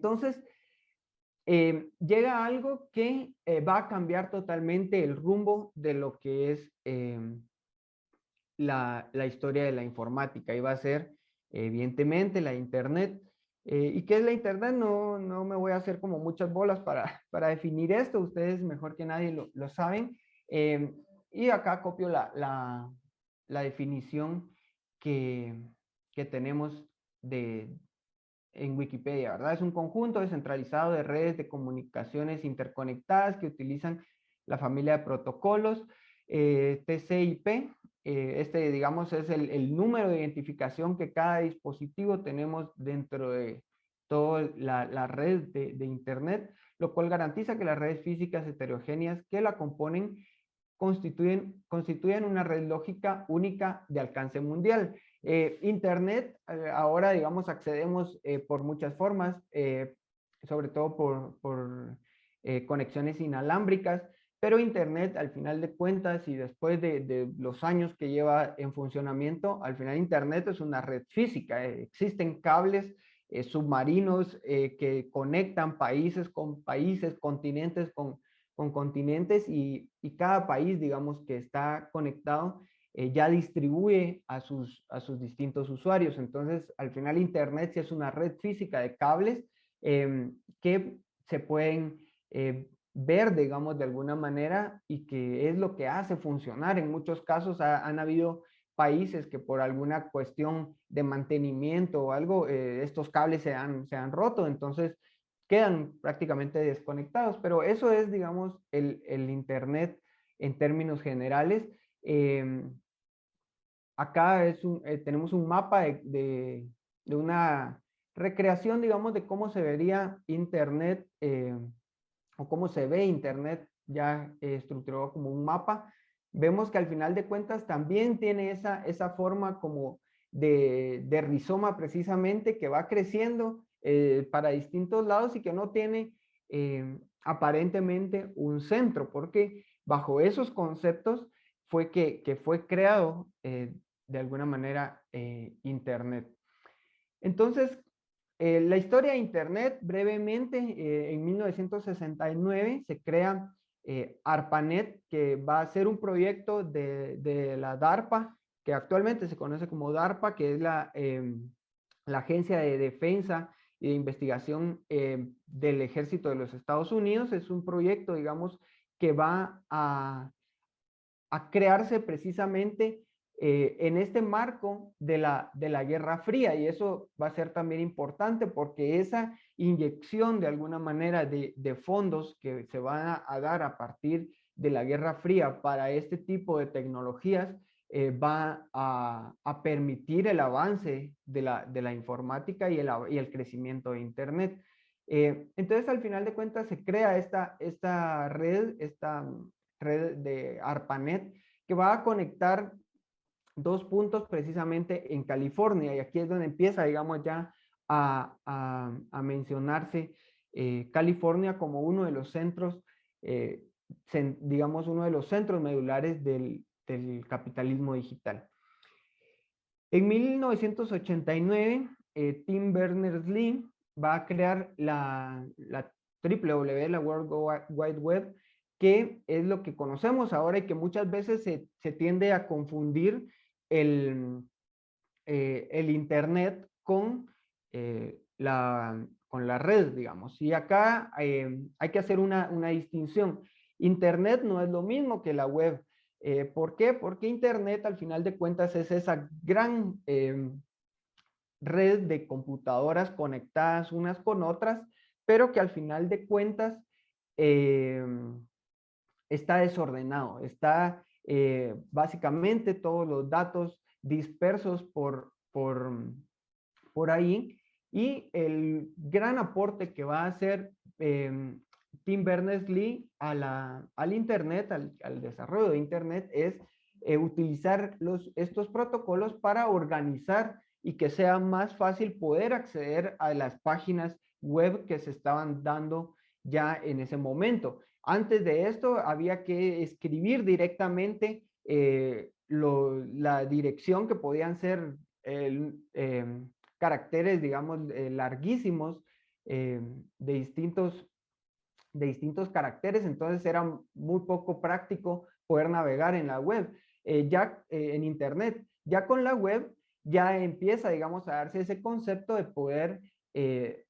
Entonces, llega algo que va a cambiar totalmente el rumbo de lo que es la historia de la informática y va a ser, evidentemente, la Internet. ¿Y qué es la Internet? No me voy a hacer como muchas bolas para definir esto, ustedes mejor que nadie lo saben. Eh, y acá copio la definición que, que tenemos en Wikipedia, ¿verdad? Es un conjunto descentralizado de redes de comunicaciones interconectadas que utilizan la familia de protocolos TCP. Este, digamos, es el número de identificación que cada dispositivo tenemos dentro de toda la red de Internet, lo cual garantiza que las redes físicas heterogéneas que la componen constituyen una red lógica única de alcance mundial. Internet, ahora, digamos, accedemos por muchas formas, sobre todo por conexiones inalámbricas, pero Internet, al final de cuentas, y después de los años que lleva en funcionamiento, al final Internet es una red física. Existen cables submarinos que conectan países con países, continentes con continentes, y cada país, digamos, que está conectado, ya distribuye a sus distintos usuarios. Entonces, al final, Internet sí es una red física de cables que se pueden ver, digamos, de alguna manera, y que es lo que hace funcionar. En muchos casos han habido países que por alguna cuestión de mantenimiento o algo, estos cables se han roto, entonces quedan prácticamente desconectados, pero eso es, digamos, el Internet en términos generales. Eh, Acá tenemos un mapa de una recreación, digamos, de cómo se vería Internet o cómo se ve Internet ya estructurado como un mapa. Vemos que al final de cuentas también tiene esa forma como de rizoma precisamente, que va creciendo para distintos lados y que no tiene aparentemente un centro, porque bajo esos conceptos fue que fue creado de alguna manera Internet. Entonces, la historia de Internet, brevemente, en 1969 se crea ARPANET, que va a ser un proyecto de la DARPA, que actualmente se conoce como DARPA, que es la Agencia de Defensa y de Investigación del Ejército de los Estados Unidos. Es un proyecto, digamos, que va a crearse precisamente en este marco de la Guerra Fría, y eso va a ser también importante porque esa inyección de alguna manera de fondos que se van a dar a partir de la Guerra Fría para este tipo de tecnologías va a permitir el avance de la informática y el crecimiento de Internet. Entonces, al final de cuentas, se crea esta red de ARPANET, que va a conectar dos puntos precisamente en California, y aquí es donde empieza, digamos, ya a mencionarse California como uno de los centros, digamos, uno de los centros medulares del capitalismo digital. En 1989, Tim Berners-Lee va a crear la WWW, la World Wide Web, que es lo que conocemos ahora y que muchas veces se tiende a confundir el Internet con la red, digamos. Y acá hay que hacer una distinción. Internet no es lo mismo que la web. ¿Por qué? Porque Internet, al final de cuentas, es esa gran red de computadoras conectadas unas con otras, pero que al final de cuentas eh, está desordenado, está básicamente todos los datos dispersos por ahí, y el gran aporte que va a hacer Tim Berners-Lee al Internet, al desarrollo de Internet, es utilizar estos protocolos para organizar y que sea más fácil poder acceder a las páginas web que se estaban dando ya en ese momento. Antes de esto había que escribir directamente la dirección, que podían ser caracteres, digamos, larguísimos, de distintos caracteres, entonces era muy poco práctico poder navegar en la web. En Internet, ya con la web, ya empieza, digamos, a darse ese concepto de poder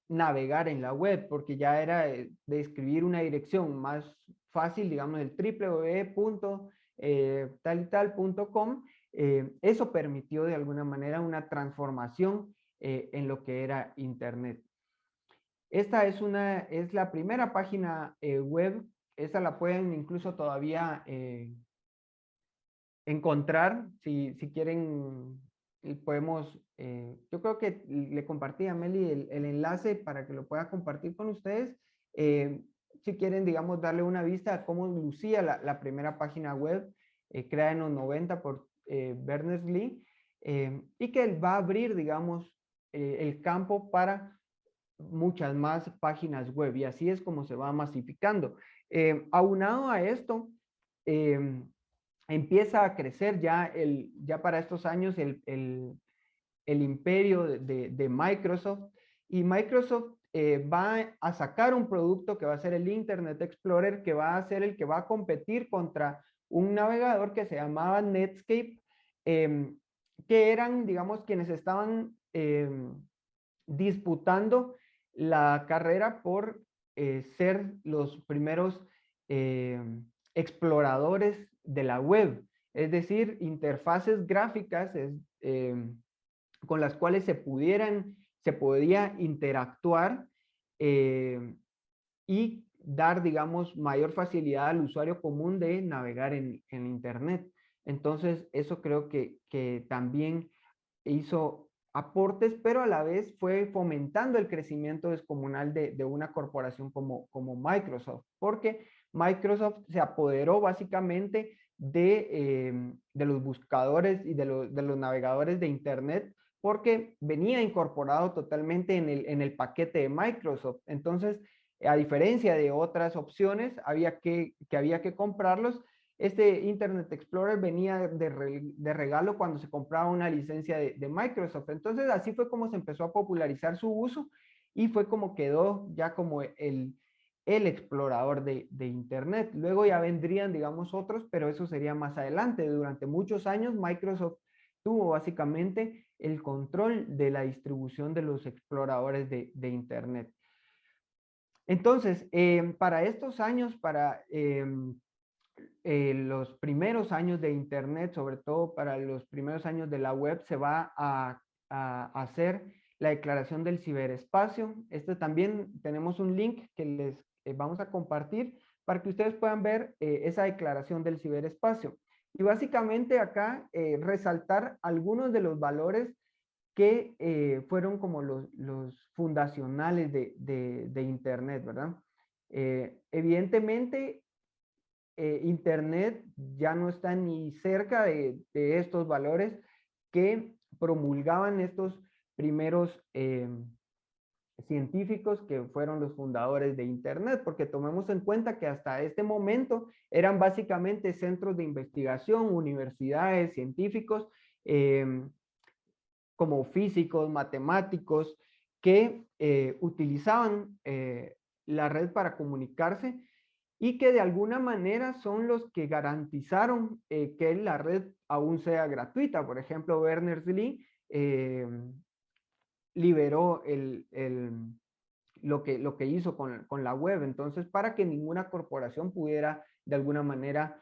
navegar en la web, porque ya era de escribir una dirección más fácil, digamos, el www.tal-y-tal.com. Eso permitió de alguna manera una transformación en lo que era Internet. Esta es la primera página web. Esta la pueden incluso todavía encontrar. Si quieren, podemos, yo creo que le compartí a Meli el enlace para que lo pueda compartir con ustedes. Si quieren, digamos, darle una vista a cómo lucía la primera página web creada en los 90 por Berners-Lee, y que va a abrir, digamos, el campo para muchas más páginas web, y así es como se va masificando. Aunado a esto, empieza a crecer ya para estos años el imperio de Microsoft, y Microsoft va a sacar un producto que va a ser el Internet Explorer, que va a ser el que va a competir contra un navegador que se llamaba Netscape, que eran, digamos, quienes estaban disputando la carrera por ser los primeros exploradores de la web, es decir, interfaces gráficas con las cuales se podía interactuar y dar, digamos, mayor facilidad al usuario común de navegar en Internet. Entonces, eso creo que también hizo aportes, pero a la vez fue fomentando el crecimiento descomunal de una corporación como Microsoft, porque Microsoft se apoderó básicamente de los buscadores y de los navegadores de Internet, porque venía incorporado totalmente en el paquete de Microsoft. Entonces, a diferencia de otras opciones, había que comprarlos. Este Internet Explorer venía de regalo cuando se compraba una licencia de Microsoft. Entonces, así fue como se empezó a popularizar su uso, y fue como quedó ya como el explorador de Internet. Luego ya vendrían, digamos, otros, pero eso sería más adelante. Durante muchos años, Microsoft tuvo básicamente el control de la distribución de los exploradores de Internet. Entonces, para estos años, para los primeros años de Internet, sobre todo para los primeros años de la web, se va a hacer la declaración del ciberespacio. Este también tenemos un link que les vamos a compartir para que ustedes puedan ver esa declaración del ciberespacio. Y básicamente acá resaltar algunos de los valores que fueron como los fundacionales de Internet, ¿verdad? Evidentemente, Internet ya no está ni cerca de estos valores que promulgaban estos primeros científicos que fueron los fundadores de Internet, porque tomemos en cuenta que hasta este momento eran básicamente centros de investigación, universidades, científicos, como físicos, matemáticos, que utilizaban la red para comunicarse, y que de alguna manera son los que garantizaron que la red aún sea gratuita. Por ejemplo, Berners-Lee liberó lo que hizo con la web, entonces, para que ninguna corporación pudiera de alguna manera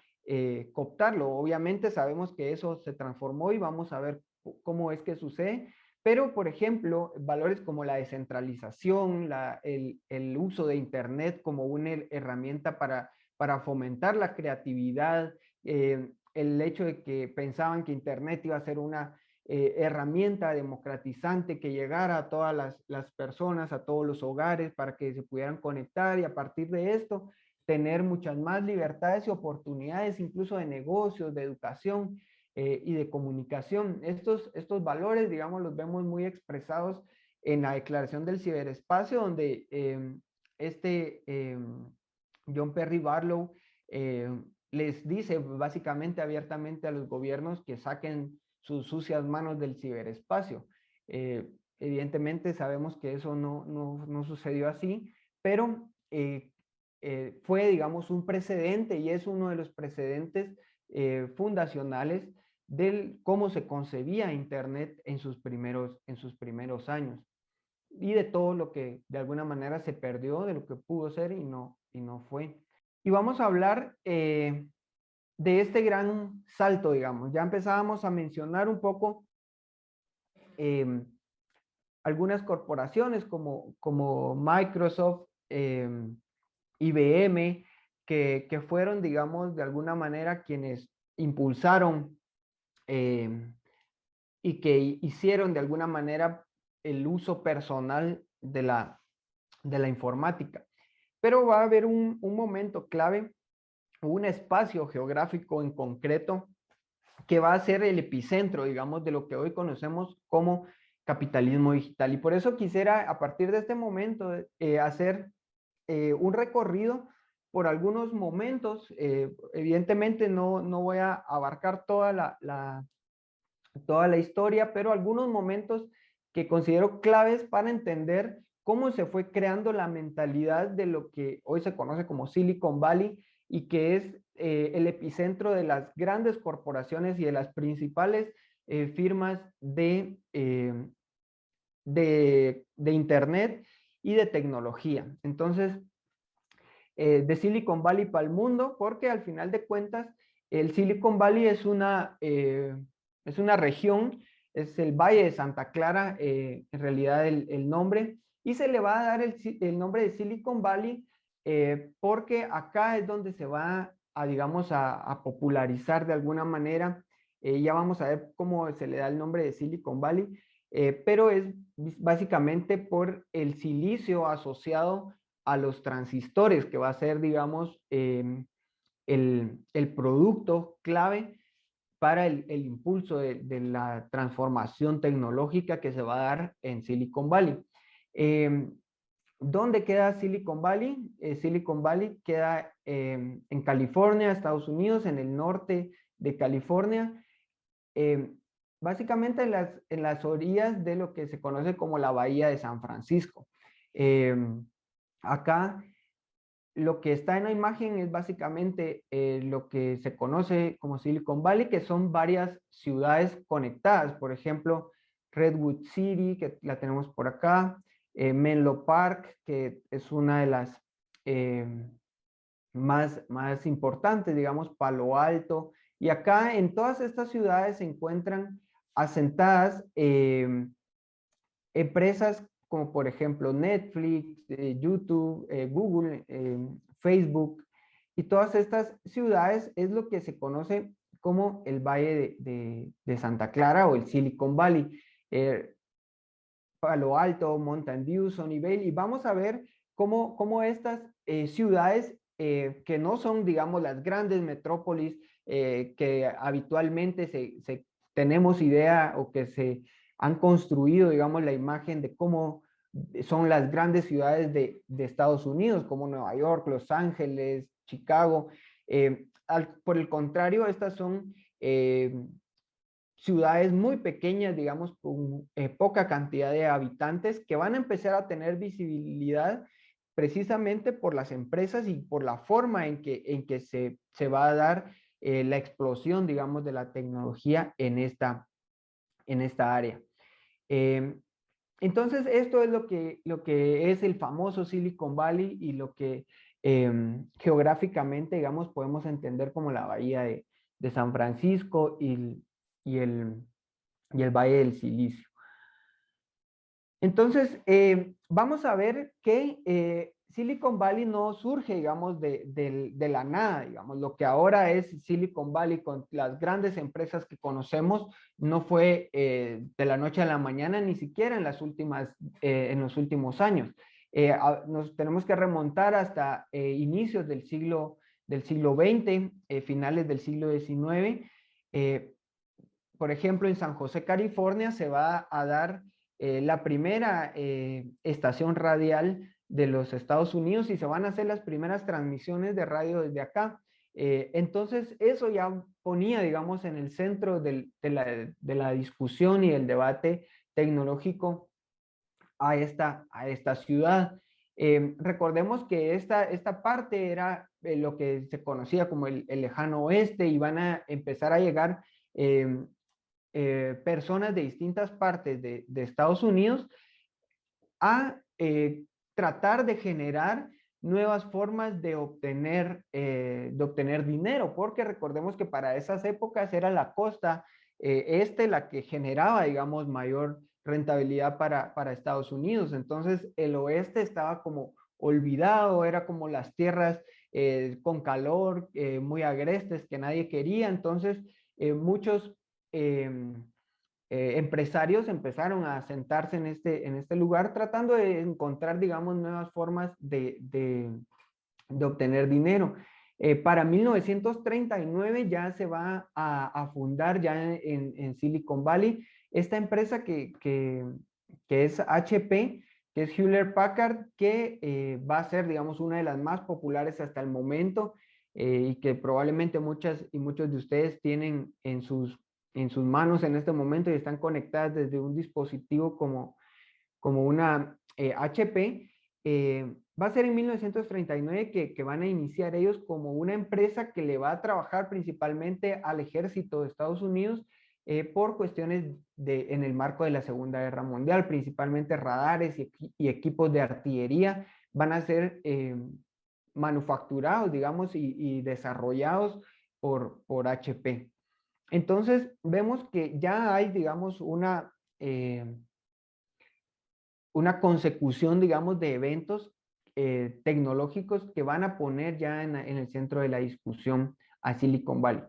cooptarlo. Obviamente sabemos que eso se transformó y vamos a ver cómo es que sucede, pero por ejemplo, valores como la descentralización, el uso de Internet como una herramienta para fomentar la creatividad, el hecho de que pensaban que Internet iba a ser una herramienta democratizante que llegara a todas las personas, a todos los hogares, para que se pudieran conectar, y a partir de esto tener muchas más libertades y oportunidades, incluso de negocios, de educación y de comunicación. Estos valores, digamos, los vemos muy expresados en la Declaración del Ciberespacio, donde John Perry Barlow les dice básicamente abiertamente a los gobiernos que saquen sus sucias manos del ciberespacio. evidentemente sabemos que eso no sucedió así, pero fue, digamos, un precedente y es uno de los precedentes fundacionales del cómo se concebía Internet en sus primeros años y de todo lo que de alguna manera se perdió, de lo que pudo ser y no fue. Y vamos a hablar de este gran salto, digamos. Ya empezábamos a mencionar un poco eh, algunas corporaciones como Microsoft, IBM, que fueron, digamos, de alguna manera quienes impulsaron y que hicieron de alguna manera el uso personal de la informática. Pero va a haber un momento clave, un espacio geográfico en concreto que va a ser el epicentro, digamos, de lo que hoy conocemos como capitalismo digital. Y por eso quisiera, a partir de este momento, hacer un recorrido por algunos momentos. Evidentemente no voy a abarcar toda la historia, pero algunos momentos que considero claves para entender cómo se fue creando la mentalidad de lo que hoy se conoce como Silicon Valley y que es el epicentro de las grandes corporaciones y de las principales firmas de Internet y de tecnología. Entonces, de Silicon Valley para el mundo, porque al final de cuentas, el Silicon Valley es una región, es el Valle de Santa Clara, en realidad el nombre, y se le va a dar el nombre de Silicon Valley porque acá es donde se va a, digamos, a popularizar de alguna manera. Ya vamos a ver cómo se le da el nombre de Silicon Valley, pero es básicamente por el silicio asociado a los transistores, que va a ser, digamos, el producto clave para el impulso de la transformación tecnológica que se va a dar en Silicon Valley. ¿Dónde queda Silicon Valley? Silicon Valley queda en California, Estados Unidos, en el norte de California, eh, básicamente en las orillas de lo que se conoce como la Bahía de San Francisco. Acá lo que está en la imagen es básicamente lo que se conoce como Silicon Valley, que son varias ciudades conectadas. Por ejemplo, Redwood City, que la tenemos por acá, Menlo Park, que es una de las eh, más importantes, digamos, Palo Alto. Y acá en todas estas ciudades se encuentran asentadas empresas como por ejemplo Netflix, YouTube, Google, Facebook, y todas estas ciudades es lo que se conoce como el Valle de Santa Clara o el Silicon Valley. Palo Alto, Mountain View, Sunnyvale, y vamos a ver cómo estas ciudades que no son, digamos, las grandes metrópolis que habitualmente tenemos idea o que se han construido, digamos, la imagen de cómo son las grandes ciudades de Estados Unidos, como Nueva York, Los Ángeles, Chicago. Por el contrario, estas son ciudades muy pequeñas, digamos, con poca cantidad de habitantes, que van a empezar a tener visibilidad precisamente por las empresas y por la forma en que se va a dar la explosión, digamos, de la tecnología en esta área. Eh, entonces, esto es lo que es el famoso Silicon Valley y lo que geográficamente, digamos, podemos entender como la bahía de San Francisco y el, y el Valle del Silicio. Entonces, vamos a ver que Silicon Valley no surge, digamos, de la nada, digamos, lo que ahora es Silicon Valley con las grandes empresas que conocemos, no fue de la noche a la mañana, ni siquiera en en los últimos años. Nos tenemos que remontar hasta inicios del siglo XX, finales del siglo XIX. Por ejemplo, en San José, California, se va a dar la primera estación radial de los Estados Unidos y se van a hacer las primeras transmisiones de radio desde acá. Entonces, eso ya ponía, digamos, en el centro de la discusión y el debate tecnológico a esta ciudad. Recordemos que esta parte era lo que se conocía como el lejano oeste y van a empezar a llegar personas de distintas partes de Estados Unidos a tratar de generar nuevas formas de obtener dinero, porque recordemos que para esas épocas era la costa este la que generaba, digamos, mayor rentabilidad para Estados Unidos. Entonces, el oeste estaba como olvidado, era como las tierras con calor, muy agrestes que nadie quería. Entonces, muchos empresarios empezaron a sentarse en este lugar tratando de encontrar, digamos, nuevas formas de obtener dinero. Para 1939 ya se va a fundar ya en Silicon Valley esta empresa que es HP, que es Hewlett Packard, que va a ser, digamos, una de las más populares hasta el momento y que probablemente muchas y muchos de ustedes tienen en sus manos en este momento y están conectadas desde un dispositivo como una HP. Va a ser en 1939 que van a iniciar ellos como una empresa que le va a trabajar principalmente al ejército de Estados Unidos por cuestiones en el marco de la Segunda Guerra Mundial, principalmente radares y equipos de artillería van a ser manufacturados, digamos, y desarrollados por HP. Entonces, vemos que ya hay, digamos, una consecución, digamos, de eventos tecnológicos que van a poner ya en el centro de la discusión a Silicon Valley.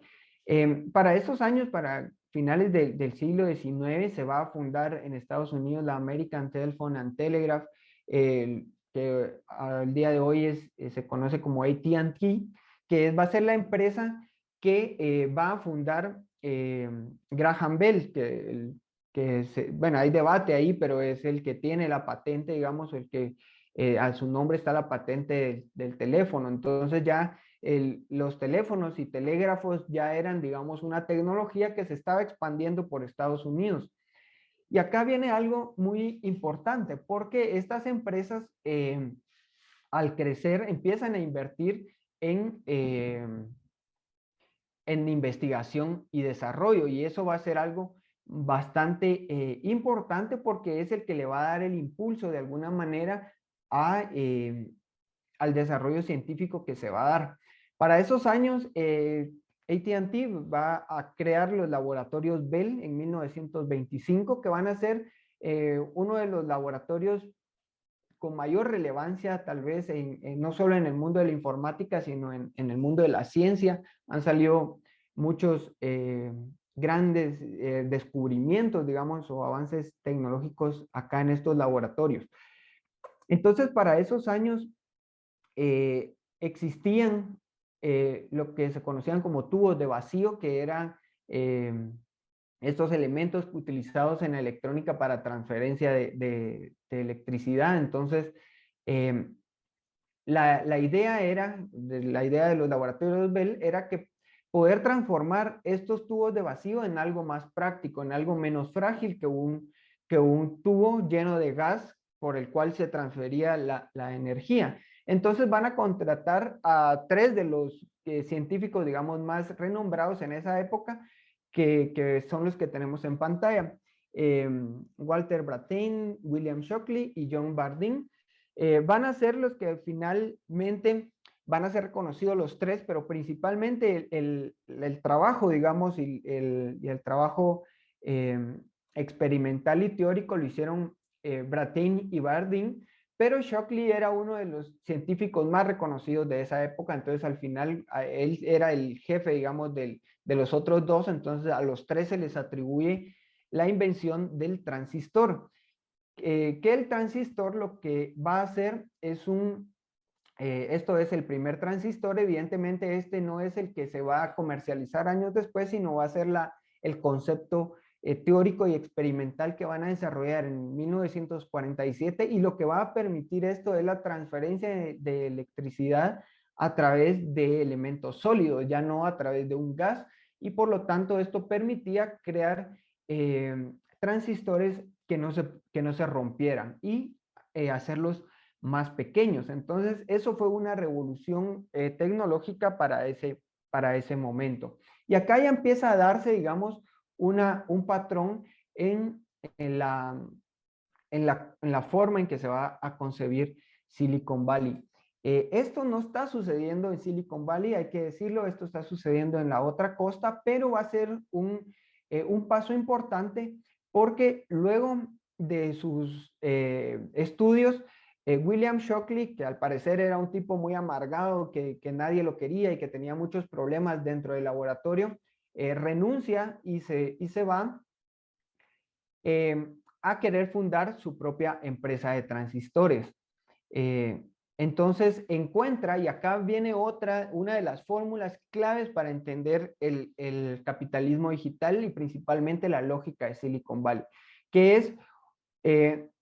Para esos años, para finales del siglo XIX, se va a fundar en Estados Unidos la American Telephone and Telegraph, que al día de hoy se conoce como AT&T, que va a ser la empresa que va a fundar Graham Bell, bueno, hay debate ahí, pero es el que tiene la patente, digamos, el que a su nombre está la patente del teléfono. Entonces ya los teléfonos y telégrafos ya eran, digamos, una tecnología que se estaba expandiendo por Estados Unidos. Y acá viene algo muy importante, porque estas empresas, al crecer, empiezan a invertir en investigación y desarrollo, y eso va a ser algo bastante importante porque es el que le va a dar el impulso de alguna manera al desarrollo científico que se va a dar. Para esos años, AT&T va a crear los laboratorios Bell en 1925, que van a ser uno de los laboratorios con mayor relevancia, tal vez no solo en el mundo de la informática, sino en el mundo de la ciencia. Han salido muchos grandes descubrimientos, digamos, o avances tecnológicos acá en estos laboratorios. Entonces, para esos años existían lo que se conocían como tubos de vacío, que eran estos elementos utilizados en la electrónica para transferencia de electricidad. Entonces, la idea la idea de los laboratorios Bell era que poder transformar estos tubos de vacío en algo más práctico, en algo menos frágil que un tubo lleno de gas por el cual se transfería la energía. Entonces van a contratar a tres de los científicos, digamos, más renombrados en esa época, que son los que tenemos en pantalla. Walter Brattain, William Shockley y John Bardeen. Van a ser los que finalmente van a ser reconocidos los tres, pero principalmente el trabajo, digamos, y el trabajo experimental y teórico lo hicieron Brattain y Bardeen, pero Shockley era uno de los científicos más reconocidos de esa época, entonces al final él era el jefe, digamos, de los otros dos, entonces a los tres se les atribuye la invención del transistor. Que el transistor lo que va a hacer es esto es el primer transistor, evidentemente este no es el que se va a comercializar años después, sino va a ser el concepto teórico y experimental que van a desarrollar en 1947 y lo que va a permitir esto es la transferencia de electricidad a través de elementos sólidos, ya no a través de un gas, y por lo tanto esto permitía crear transistores que no se rompieran y hacerlos más pequeños. Entonces, eso fue una revolución tecnológica para ese momento. Y acá ya empieza a darse, digamos, un patrón en la forma en que se va a concebir Silicon Valley. Esto no está sucediendo en Silicon Valley, hay que decirlo, esto está sucediendo en la otra costa, pero va a ser un paso importante porque luego de sus estudios, William Shockley, que al parecer era un tipo muy amargado, que nadie lo quería y que tenía muchos problemas dentro del laboratorio, renuncia y se va a querer fundar su propia empresa de transistores. Entonces encuentra, y acá viene una de las fórmulas claves para entender el capitalismo digital y principalmente la lógica de Silicon Valley, que es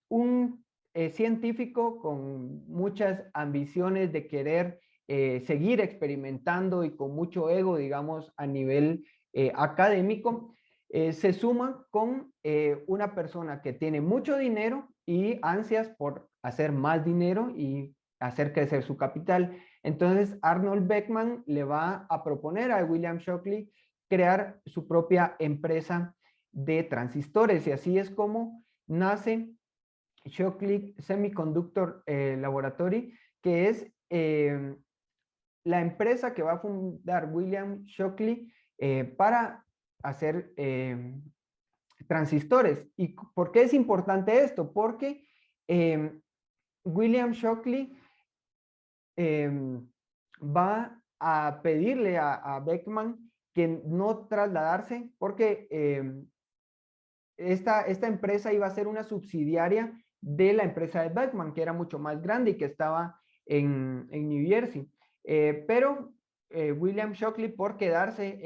un científico con muchas ambiciones de querer seguir experimentando y con mucho ego, digamos, a nivel académico, se suma con una persona que tiene mucho dinero y ansias por hacer más dinero y hacer crecer su capital. Entonces, Arnold Beckman le va a proponer a William Shockley crear su propia empresa de transistores y así es como nace Shockley Semiconductor Laboratory, que es la empresa que va a fundar William Shockley para hacer transistores. ¿Y por qué es importante esto? Porque William Shockley va a pedirle a Beckman que no trasladarse porque esta empresa iba a ser una subsidiaria de la empresa de Beckman, que era mucho más grande y que estaba en New Jersey. Pero William Shockley, por quedarse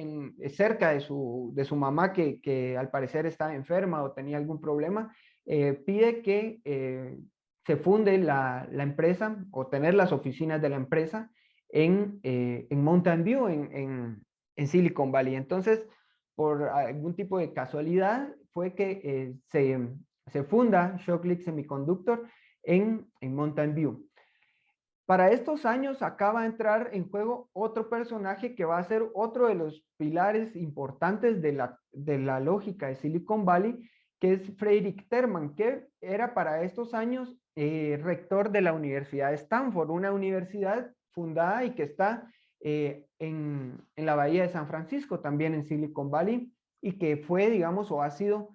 cerca de su mamá, que al parecer estaba enferma o tenía algún problema, pide que se funde la empresa o tener las oficinas de la empresa en Mountain View, en Silicon Valley. Entonces, por algún tipo de casualidad, fue que se funda Shockley Semiconductor en Mountain View. Para estos años acaba de entrar en juego otro personaje que va a ser otro de los pilares importantes de la lógica de Silicon Valley, que es Frederick Terman, que era para estos años rector de la Universidad de Stanford, una universidad fundada y que está en la Bahía de San Francisco, también en Silicon Valley, y que fue, digamos, o ha sido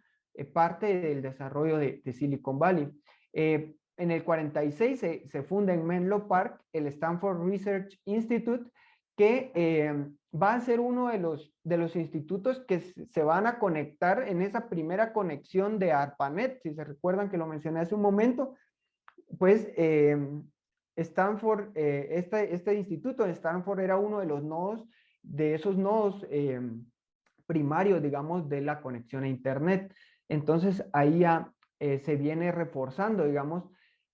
parte del desarrollo de Silicon Valley. En el 46 se funda en Menlo Park el Stanford Research Institute, que va a ser uno de los institutos que se van a conectar en esa primera conexión de ARPANET, si se recuerdan que lo mencioné hace un momento, pues Stanford, este instituto de Stanford era uno de los nodos, de esos nodos primarios, digamos, de la conexión a Internet. Entonces ahí ya se viene reforzando, digamos,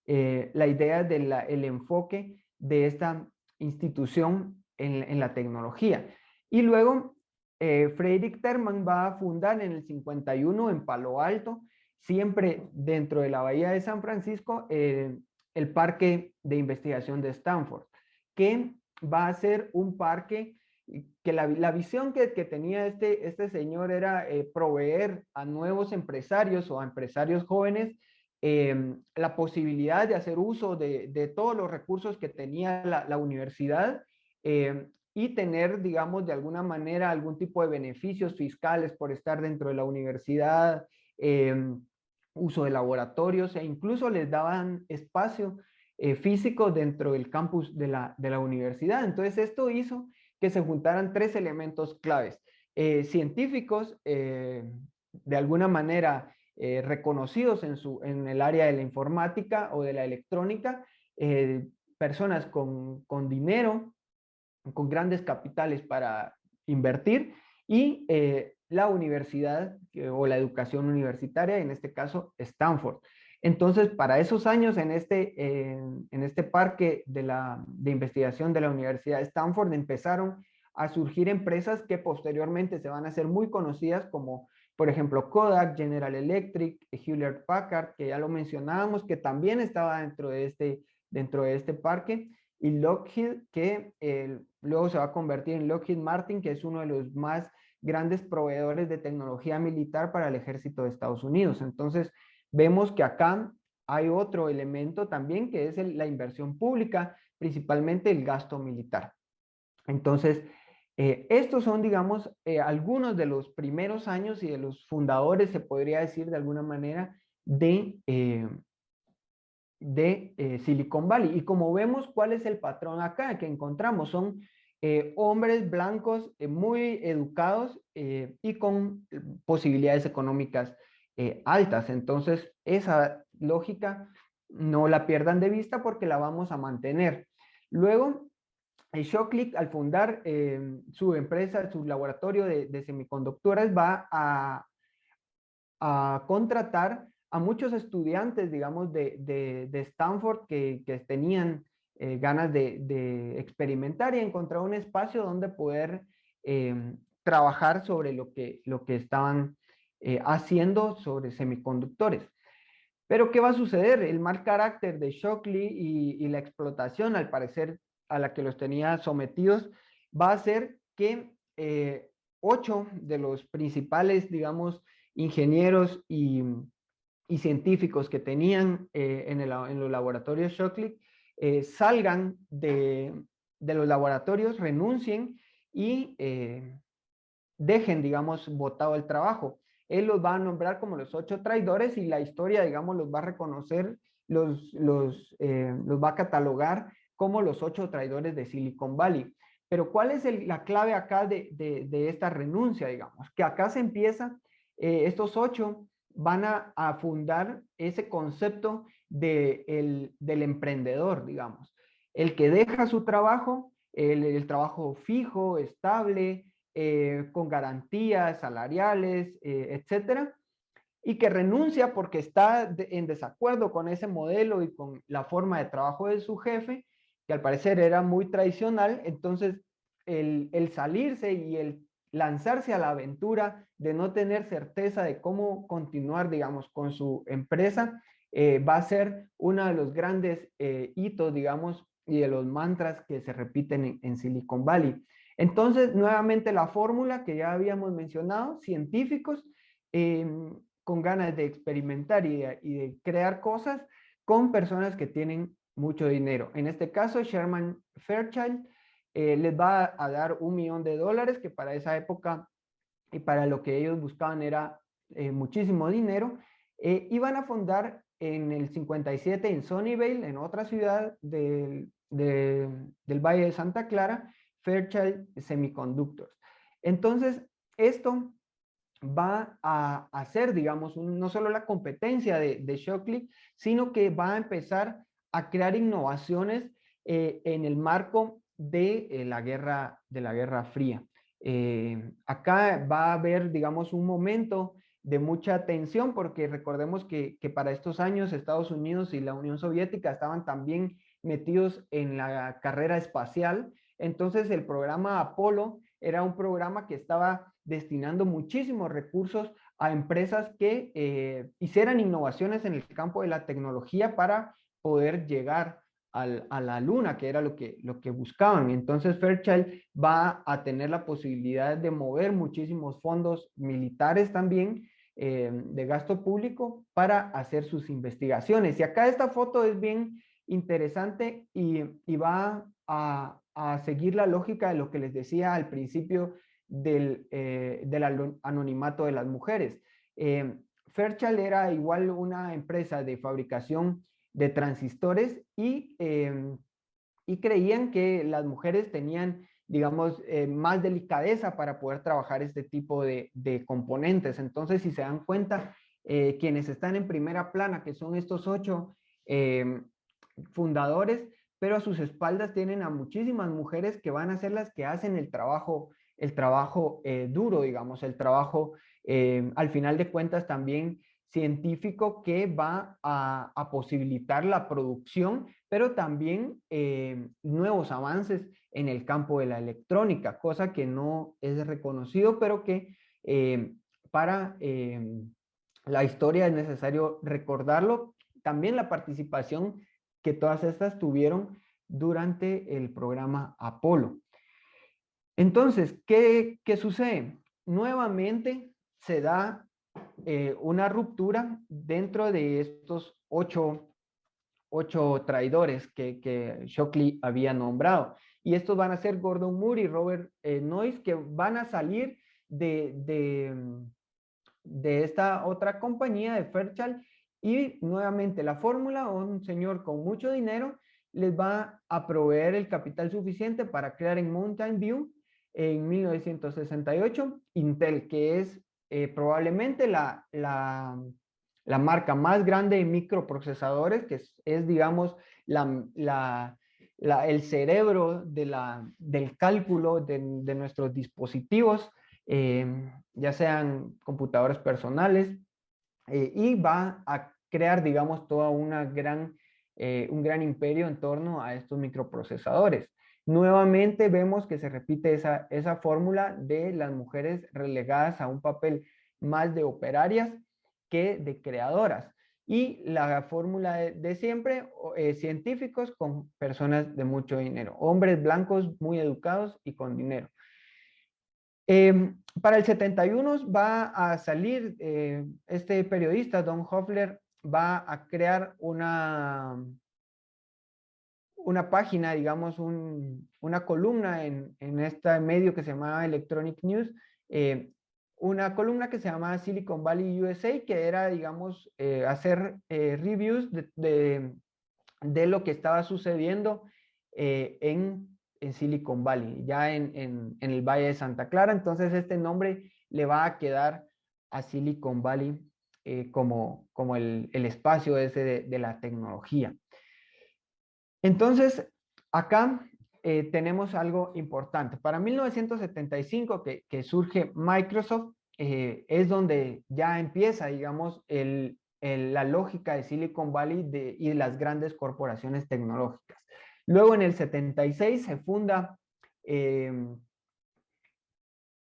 la idea del enfoque de esta institución en la tecnología. Y luego, Frederick Terman va a fundar en el 51 en Palo Alto, siempre dentro de la Bahía de San Francisco, el Parque de Investigación de Stanford, que va a ser un parque que la visión que tenía este señor era proveer a nuevos empresarios o a empresarios jóvenes la posibilidad de hacer uso de todos los recursos que tenía la universidad y tener, digamos, de alguna manera algún tipo de beneficios fiscales por estar dentro de la universidad, uso de laboratorios e incluso les daban espacio físico dentro del campus de la universidad. Entonces esto hizo que se juntaran tres elementos claves. Científicos, de alguna manera reconocidos en el área de la informática o de la electrónica, personas con dinero, con grandes capitales para invertir y la universidad o la educación universitaria, en este caso Stanford. Entonces, para esos años en este parque de investigación de la Universidad de Stanford empezaron a surgir empresas que posteriormente se van a hacer muy conocidas como por ejemplo, Kodak, General Electric, Hewlett Packard, que ya lo mencionábamos, que también estaba dentro de este parque, y Lockheed, que luego se va a convertir en Lockheed Martin, que es uno de los más grandes proveedores de tecnología militar para el ejército de Estados Unidos. Entonces, vemos que acá hay otro elemento también, que es la inversión pública, principalmente el gasto militar. Entonces, estos son, digamos, algunos de los primeros años y de los fundadores, se podría decir de alguna manera, de Silicon Valley. Y como vemos, ¿cuál es el patrón acá que encontramos? Son hombres blancos muy educados y con posibilidades económicas altas. Entonces, esa lógica no la pierdan de vista porque la vamos a mantener. Luego, Shockley, al fundar su empresa, su laboratorio de semiconductores, va a contratar a muchos estudiantes, digamos, de Stanford que tenían ganas de experimentar y encontrar un espacio donde poder trabajar sobre lo que estaban haciendo sobre semiconductores. Pero, ¿qué va a suceder? El mal carácter de Shockley y la explotación, al parecer, a la que los tenía sometidos, va a hacer que 8 de los principales, digamos, ingenieros y científicos que tenían en los laboratorios Shockley salgan de los laboratorios, renuncien y dejen, digamos, botado el trabajo. Él los va a nombrar como los 8 traidores y la historia, digamos, los va a reconocer, los va a catalogar como los 8 traidores de Silicon Valley. Pero ¿cuál es la clave acá de esta renuncia, digamos? Que acá se empieza, estos 8 van a fundar ese concepto del emprendedor, digamos. El que deja su trabajo, el trabajo fijo, estable, con garantías salariales, etcétera, y que renuncia porque está en desacuerdo con ese modelo y con la forma de trabajo de su jefe, que al parecer era muy tradicional. Entonces, el salirse y el lanzarse a la aventura de no tener certeza de cómo continuar, digamos, con su empresa, va a ser uno de los grandes hitos, digamos, y de los mantras que se repiten en Silicon Valley. Entonces, nuevamente la fórmula que ya habíamos mencionado, científicos con ganas de experimentar y de crear cosas con personas que tienen mucho dinero. En este caso, Sherman Fairchild les va a dar $1 millón, que para esa época y para lo que ellos buscaban era muchísimo dinero, y van a fundar en el 57 en Sunnyvale, en otra ciudad del Valle de Santa Clara, Fairchild Semiconductors. Entonces, esto va a hacer, digamos, no solo la competencia de Shockley, sino que va a empezar a crear innovaciones en el marco de la Guerra Fría. Acá va a haber, digamos, un momento de mucha tensión, porque recordemos que para estos años Estados Unidos y la Unión Soviética estaban también metidos en la carrera espacial. Entonces, el programa Apolo era un programa que estaba destinando muchísimos recursos a empresas que hicieran innovaciones en el campo de la tecnología para poder llegar a la luna, que era lo que buscaban. Entonces Fairchild va a tener la posibilidad de mover muchísimos fondos militares también de gasto público para hacer sus investigaciones. Y acá esta foto es bien interesante y va a seguir la lógica de lo que les decía al principio del anonimato de las mujeres. Fairchild era igual una empresa de fabricación de transistores y creían que las mujeres tenían, digamos, más delicadeza para poder trabajar este tipo de componentes. Entonces, si se dan cuenta, quienes están en primera plana, que son estos 8 fundadores, pero a sus espaldas tienen a muchísimas mujeres que van a ser las que hacen el trabajo duro, digamos, el trabajo al final de cuentas también científico que va a posibilitar la producción, pero también nuevos avances en el campo de la electrónica, cosa que no es reconocido, pero que para la historia, es necesario recordarlo. También la participación que todas estas tuvieron durante el programa Apolo. Entonces, ¿qué sucede? Nuevamente se da una ruptura dentro de estos ocho traidores que Shockley había nombrado. Y estos van a ser Gordon Moore y Robert Noyce, que van a salir de esta otra compañía de Fairchild, y nuevamente la fórmula, un señor con mucho dinero les va a proveer el capital suficiente para crear en Mountain View en 1968 Intel, que es probablemente la marca más grande de microprocesadores, que es digamos, el cerebro del cálculo de nuestros dispositivos, ya sean computadores personales, y va a crear, digamos, toda un gran imperio en torno a estos microprocesadores. Nuevamente vemos que se repite esa fórmula de las mujeres relegadas a un papel más de operarias que de creadoras. Y la fórmula de siempre, científicos con personas de mucho dinero, hombres blancos muy educados y con dinero. Para el 71 va a salir este periodista, Don Hoffler, va a crear una página, digamos, una columna en este medio que se llamaba Electronic News, una columna que se llamaba Silicon Valley USA, que era, digamos, hacer reviews de lo que estaba sucediendo en Silicon Valley, ya en el Valle de Santa Clara. Entonces este nombre le va a quedar a Silicon Valley como el espacio ese de la tecnología. Entonces, acá tenemos algo importante. Para 1975, que surge Microsoft, es donde ya empieza, digamos, la lógica de Silicon Valley y de las grandes corporaciones tecnológicas. Luego, en el 76, se funda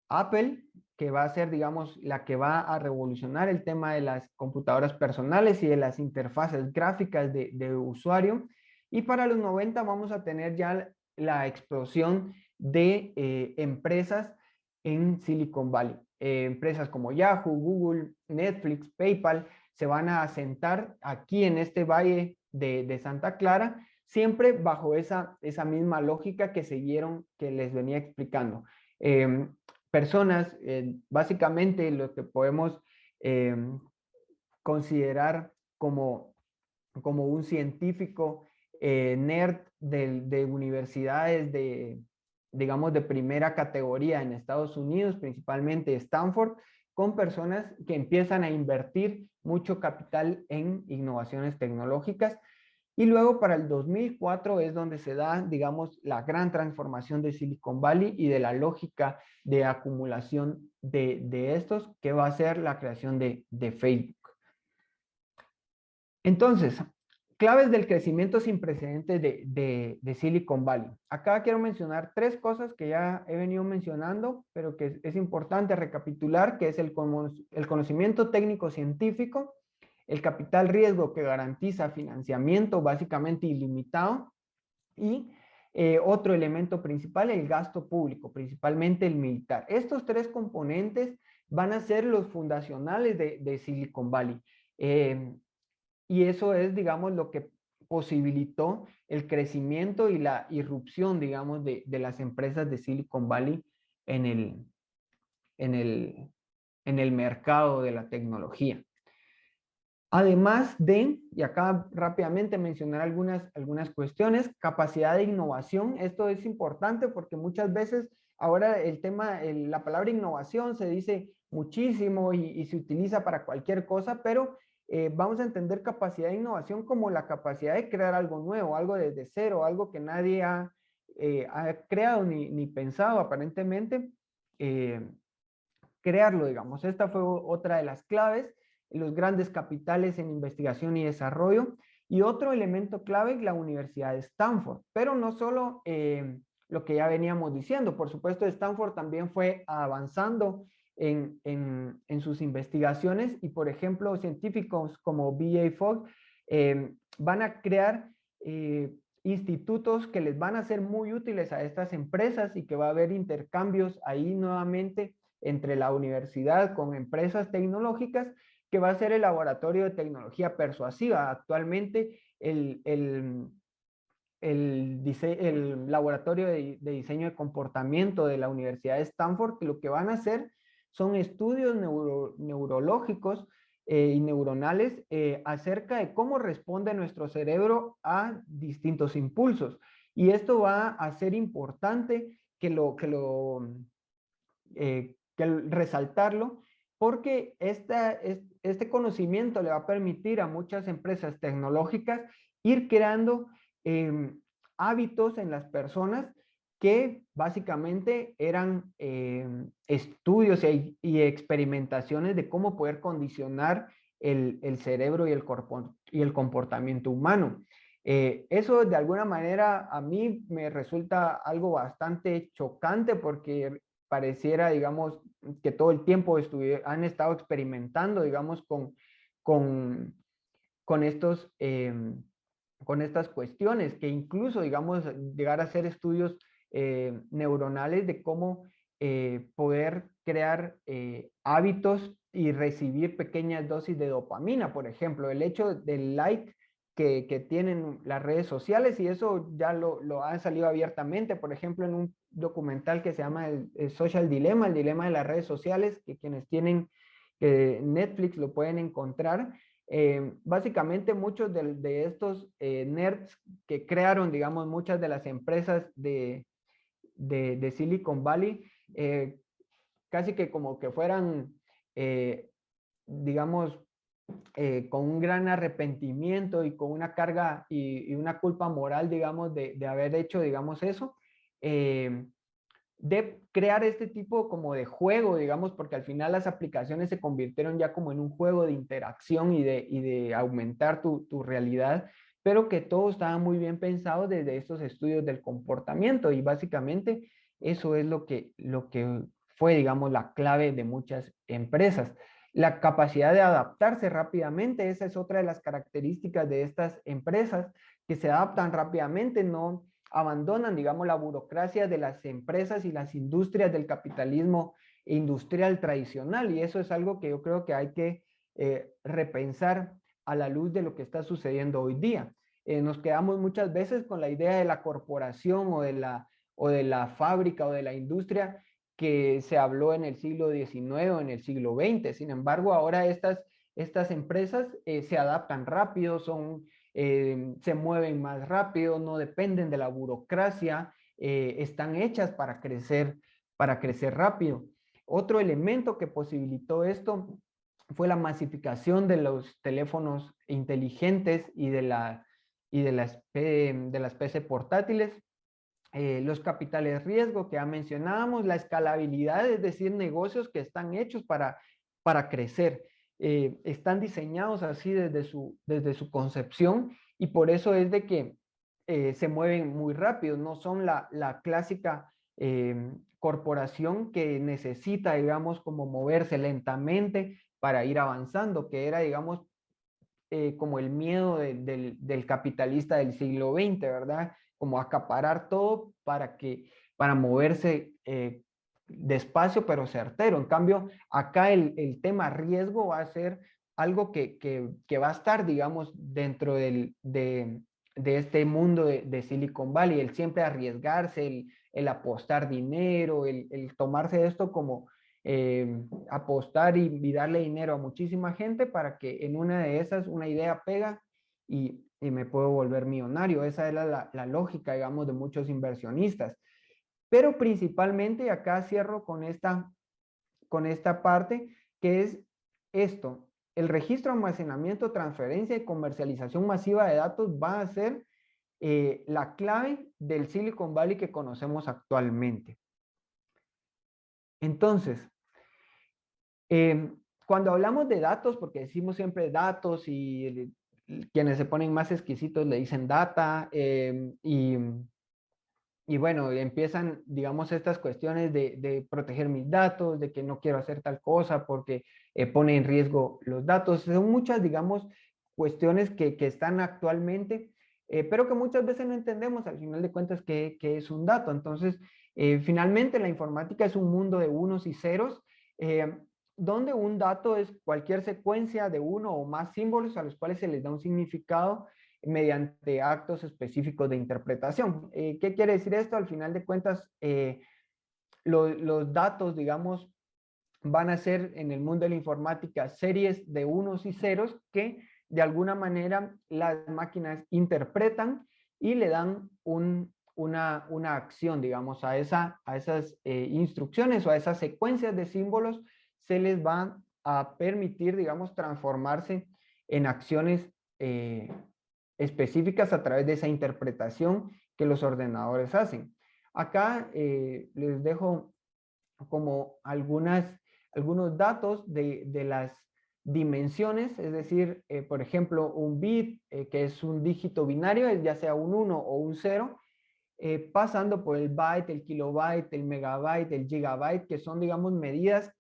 Apple, que va a ser, digamos, la que va a revolucionar el tema de las computadoras personales y de las interfaces gráficas de usuario. Y para los 90 vamos a tener ya la explosión de empresas en Silicon Valley. Empresas como Yahoo, Google, Netflix, PayPal se van a asentar aquí en este valle de Santa Clara, siempre bajo esa misma lógica que siguieron, que les venía explicando. Personas, básicamente lo que podemos considerar como un científico nerd de universidades digamos, de primera categoría en Estados Unidos, principalmente Stanford, con personas que empiezan a invertir mucho capital en innovaciones tecnológicas. Y luego para el 2004 es donde se da, digamos, la gran transformación de Silicon Valley y de la lógica de acumulación de estos, que va a ser la creación de Facebook. Entonces, claves del crecimiento sin precedentes de Silicon Valley. Acá quiero mencionar tres cosas que ya he venido mencionando, pero que es importante recapitular, que es el conocimiento técnico-científico, el capital riesgo que garantiza financiamiento básicamente ilimitado, y otro elemento principal, el gasto público, principalmente el militar. Estos tres componentes van a ser los fundacionales de Silicon Valley. Y eso es, digamos, lo que posibilitó el crecimiento y la irrupción, digamos, de las empresas de Silicon Valley en el mercado de la tecnología. Además de, y acá rápidamente mencionar algunas cuestiones, capacidad de innovación. Esto es importante porque muchas veces ahora la palabra innovación se dice muchísimo y se utiliza para cualquier cosa, pero vamos a entender capacidad de innovación como la capacidad de crear algo nuevo, algo desde cero, algo que nadie ha creado ni pensado aparentemente, crearlo, digamos. Esta fue otra de las claves, los grandes capitales en investigación y desarrollo. Y otro elemento clave, la Universidad de Stanford. Pero no solo lo que ya veníamos diciendo, por supuesto, Stanford también fue avanzando en sus investigaciones y, por ejemplo, científicos como B.A. Fogg van a crear institutos que les van a ser muy útiles a estas empresas y que va a haber intercambios ahí nuevamente entre la universidad con empresas tecnológicas, que va a ser el laboratorio de tecnología persuasiva. Actualmente el laboratorio de diseño de comportamiento de la Universidad de Stanford, que lo que van a hacer son estudios neurológicos y neuronales acerca de cómo responde nuestro cerebro a distintos impulsos. Y esto va a ser importante resaltarlo, porque este conocimiento le va a permitir a muchas empresas tecnológicas ir creando hábitos en las personas que básicamente eran estudios y experimentaciones de cómo poder condicionar el cerebro y el comportamiento humano. Eso de alguna manera a mí me resulta algo bastante chocante, porque pareciera, digamos, que todo el tiempo han estado experimentando, digamos, con, con estos, con estas cuestiones, que incluso, digamos, llegar a hacer estudios neuronales de cómo poder crear hábitos y recibir pequeñas dosis de dopamina, por ejemplo, el hecho del like que tienen las redes sociales, y eso ya lo han salido abiertamente, por ejemplo, en un documental que se llama el Social Dilemma, el dilema de las redes sociales, que quienes tienen Netflix lo pueden encontrar. Básicamente muchos de estos nerds que crearon, digamos, muchas de las empresas de Silicon Valley, casi que como que fueran, digamos, con un gran arrepentimiento y con una carga y una culpa moral, digamos, de haber hecho, digamos, eso, de crear este tipo como de juego, digamos, porque al final las aplicaciones se convirtieron ya como en un juego de interacción y de aumentar tu realidad, pero que todo estaba muy bien pensado desde estos estudios del comportamiento, y básicamente eso es lo que fue, digamos, la clave de muchas empresas. La capacidad de adaptarse rápidamente, esa es otra de las características de estas empresas, que se adaptan rápidamente, no abandonan, digamos, la burocracia de las empresas y las industrias del capitalismo industrial tradicional, y eso es algo que yo creo que hay que repensar a la luz de lo que está sucediendo hoy día. Nos quedamos muchas veces con la idea de la corporación o de la fábrica o de la industria que se habló en el siglo XIX o en el siglo XX. Sin embargo, ahora estas empresas se adaptan rápido, se mueven más rápido, no dependen de la burocracia, están hechas para crecer rápido. Otro elemento que posibilitó esto fue la masificación de los teléfonos inteligentes y de las PC portátiles. Los capitales riesgo que ya mencionábamos, la escalabilidad, es decir, negocios que están hechos para crecer. Están diseñados así desde su concepción, y por eso es de que se mueven muy rápido, no son la clásica corporación que necesita, digamos, como moverse lentamente para ir avanzando, que era, digamos, como el miedo del capitalista del siglo XX, ¿verdad? Como acaparar todo para moverse despacio pero certero. En cambio, acá el tema riesgo va a ser algo que va a estar, digamos, dentro de este mundo de Silicon Valley, el siempre arriesgarse, el apostar dinero, el tomarse esto como apostar y darle dinero a muchísima gente para que en una de esas una idea pega y me puedo volver millonario. Esa es la lógica, digamos, de muchos inversionistas. Pero principalmente, acá cierro con esta parte, que es esto: el registro, almacenamiento, transferencia y comercialización masiva de datos va a ser la clave del Silicon Valley que conocemos actualmente. Entonces, cuando hablamos de datos, porque decimos siempre datos quienes se ponen más exquisitos le dicen data, y y bueno, empiezan, digamos, estas cuestiones de proteger mis datos, de que no quiero hacer tal cosa porque pone en riesgo los datos. Son muchas, digamos, cuestiones que están actualmente, pero que muchas veces no entendemos al final de cuentas qué es un dato. Entonces, finalmente la informática es un mundo de unos y ceros, eh, donde un dato es cualquier secuencia de uno o más símbolos a los cuales se les da un significado mediante actos específicos de interpretación. ¿Qué quiere decir esto? Al final de cuentas, los datos, digamos, van a ser en el mundo de la informática series de unos y ceros que de alguna manera las máquinas interpretan y le dan una acción, digamos, a esas instrucciones o a esas secuencias de símbolos, se les va a permitir, digamos, transformarse en acciones específicas a través de esa interpretación que los ordenadores hacen. Acá les dejo como algunos datos de las dimensiones, es decir, por ejemplo, un bit, que es un dígito binario, ya sea un 1 o un 0, pasando por el byte, el kilobyte, el megabyte, el gigabyte, que son, digamos, medidas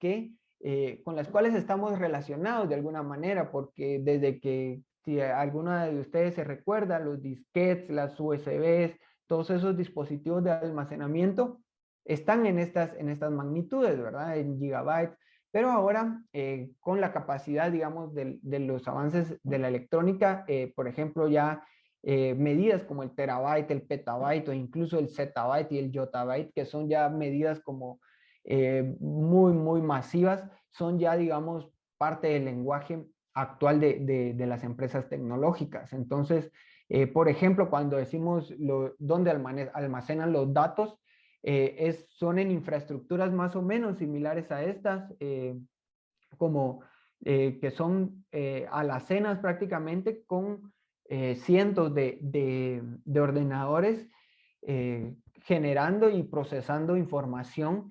con las cuales estamos relacionados de alguna manera, porque desde que, si alguna de ustedes se recuerda, los disquetes, las USBs, todos esos dispositivos de almacenamiento están en estas magnitudes, ¿verdad? En gigabytes. Pero ahora, con la capacidad, digamos, de los avances de la electrónica, por ejemplo, ya medidas como el terabyte, el petabyte o incluso el zettabyte y el yottabyte, que son ya medidas como muy masivas, son ya, digamos, parte del lenguaje actual de las empresas tecnológicas. Entonces, por ejemplo, cuando decimos dónde almacenan los datos, son en infraestructuras más o menos similares a estas, como que son alacenas prácticamente con cientos de ordenadores generando y procesando información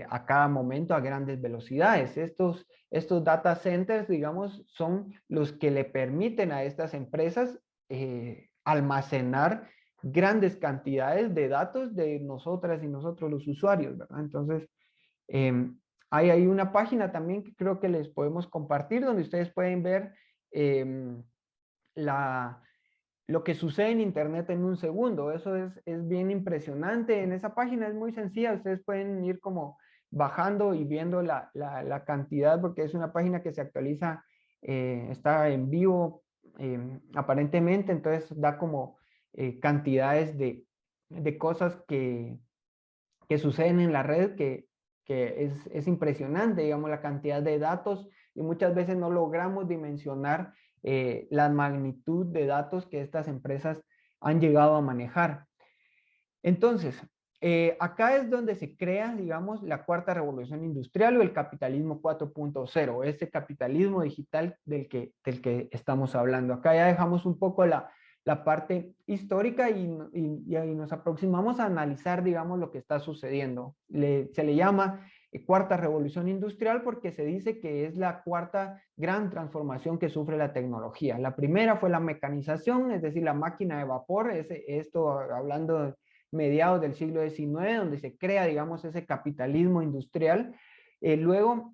a cada momento a grandes velocidades. Estos data centers, digamos, son los que le permiten a estas empresas almacenar grandes cantidades de datos de nosotras y nosotros los usuarios, ¿verdad? Entonces, eh, hay una página también que creo que les podemos compartir donde ustedes pueden ver eh, la, lo que sucede en Internet en un segundo. Eso es bien impresionante. En esa página es muy sencilla. Ustedes pueden ir como bajando y viendo la cantidad porque es una página que se actualiza, está en vivo aparentemente, entonces da como cantidades de cosas que suceden en la red que es impresionante, digamos, la cantidad de datos y muchas veces no logramos dimensionar la magnitud de datos que estas empresas han llegado a manejar. Entonces, acá es donde se crea, digamos, la cuarta revolución industrial o el capitalismo 4.0, ese capitalismo digital del que estamos hablando. Acá ya dejamos un poco la parte histórica y ahí nos aproximamos a analizar, digamos, lo que está sucediendo. Se le llama cuarta revolución industrial porque se dice que es la cuarta gran transformación que sufre la tecnología. La primera fue la mecanización, es decir, la máquina de vapor, esto hablando mediados del siglo XIX, donde se crea, digamos, ese capitalismo industrial. Luego,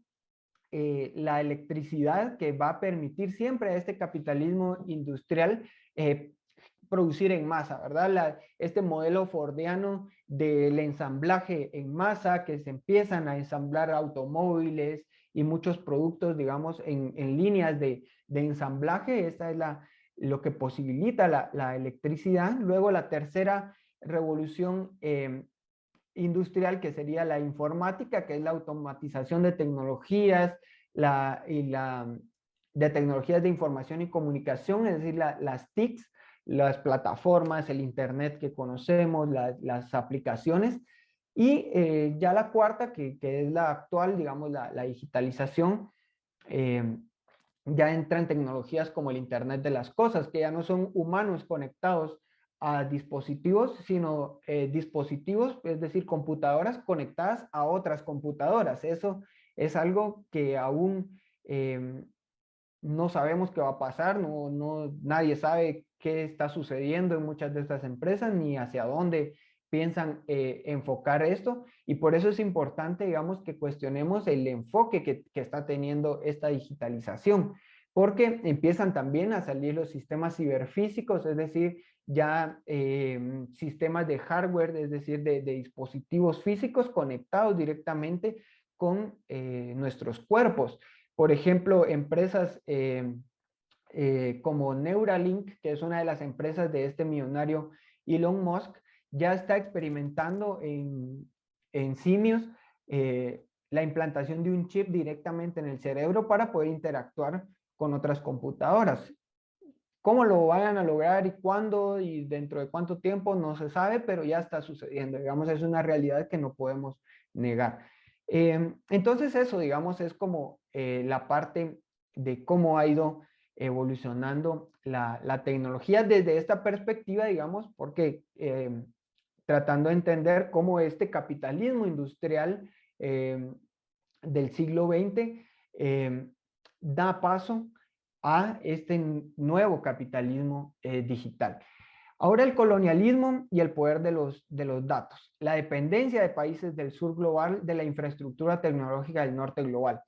la electricidad que va a permitir siempre a este capitalismo industrial producir en masa, ¿verdad? Este modelo fordiano del ensamblaje en masa, que se empiezan a ensamblar automóviles y muchos productos, digamos, en líneas de ensamblaje. Esta es lo que posibilita la electricidad. Luego la tercera revolución industrial, que sería la informática, que es la automatización de tecnologías de tecnologías de información y comunicación, es decir, las TICs, las plataformas, el Internet que conocemos, las aplicaciones. Y ya la cuarta, que es la actual, digamos, la digitalización, eh, ya entran tecnologías como el Internet de las cosas, que ya no son humanos conectados a dispositivos, sino dispositivos, es decir, computadoras conectadas a otras computadoras. Eso es algo que aún no sabemos qué va a pasar, nadie sabe qué está sucediendo en muchas de estas empresas ni hacia dónde piensan enfocar esto, y por eso es importante, digamos, que cuestionemos el enfoque que está teniendo esta digitalización, porque empiezan también a salir los sistemas ciberfísicos, es decir, ya sistemas de hardware, es decir, de dispositivos físicos conectados directamente con nuestros cuerpos. Por ejemplo, empresas como Neuralink, que es una de las empresas de este millonario Elon Musk, ya está experimentando en simios la implantación de un chip directamente en el cerebro para poder interactuar con otras computadoras. Cómo lo vayan a lograr y cuándo y dentro de cuánto tiempo no se sabe, pero ya está sucediendo. Digamos, es una realidad que no podemos negar. Entonces eso, digamos, es como la parte de cómo ha ido evolucionando la tecnología desde esta perspectiva, digamos, porque tratando de entender cómo este capitalismo industrial del siglo XX da paso a este nuevo capitalismo digital. Ahora el colonialismo y el poder de los datos, la dependencia de países del sur global de la infraestructura tecnológica del norte global.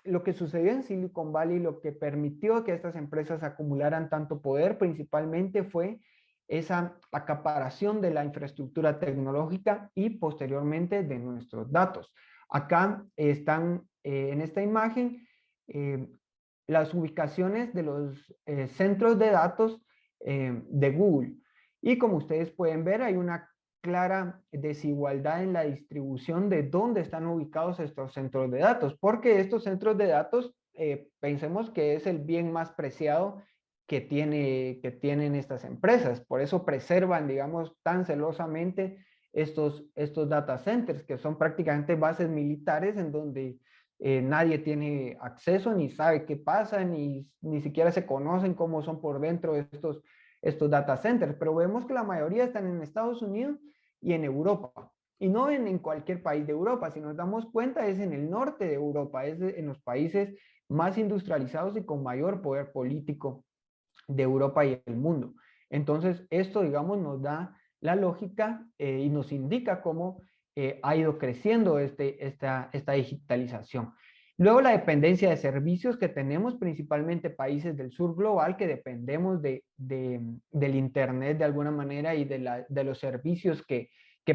Lo que sucedió en Silicon Valley, lo que permitió que estas empresas acumularan tanto poder, principalmente fue esa acaparación de la infraestructura tecnológica y posteriormente de nuestros datos. Acá están en esta imagen las ubicaciones de los centros de datos de Google. Y como ustedes pueden ver, hay una clara desigualdad en la distribución de dónde están ubicados estos centros de datos, porque estos centros de datos, pensemos que es el bien más preciado que tienen estas empresas. Por eso preservan, digamos, tan celosamente estos data centers, que son prácticamente bases militares en donde nadie tiene acceso, ni sabe qué pasa, ni siquiera se conocen cómo son por dentro estos data centers, pero vemos que la mayoría están en Estados Unidos y en Europa. Y no en cualquier país de Europa, si nos damos cuenta es en el norte de Europa, en los países más industrializados y con mayor poder político de Europa y el mundo. Entonces, esto, digamos, nos da la lógica y nos indica cómo ha ido creciendo esta digitalización. Luego, la dependencia de servicios que tenemos, principalmente países del sur global, que dependemos del Internet de alguna manera y de los servicios que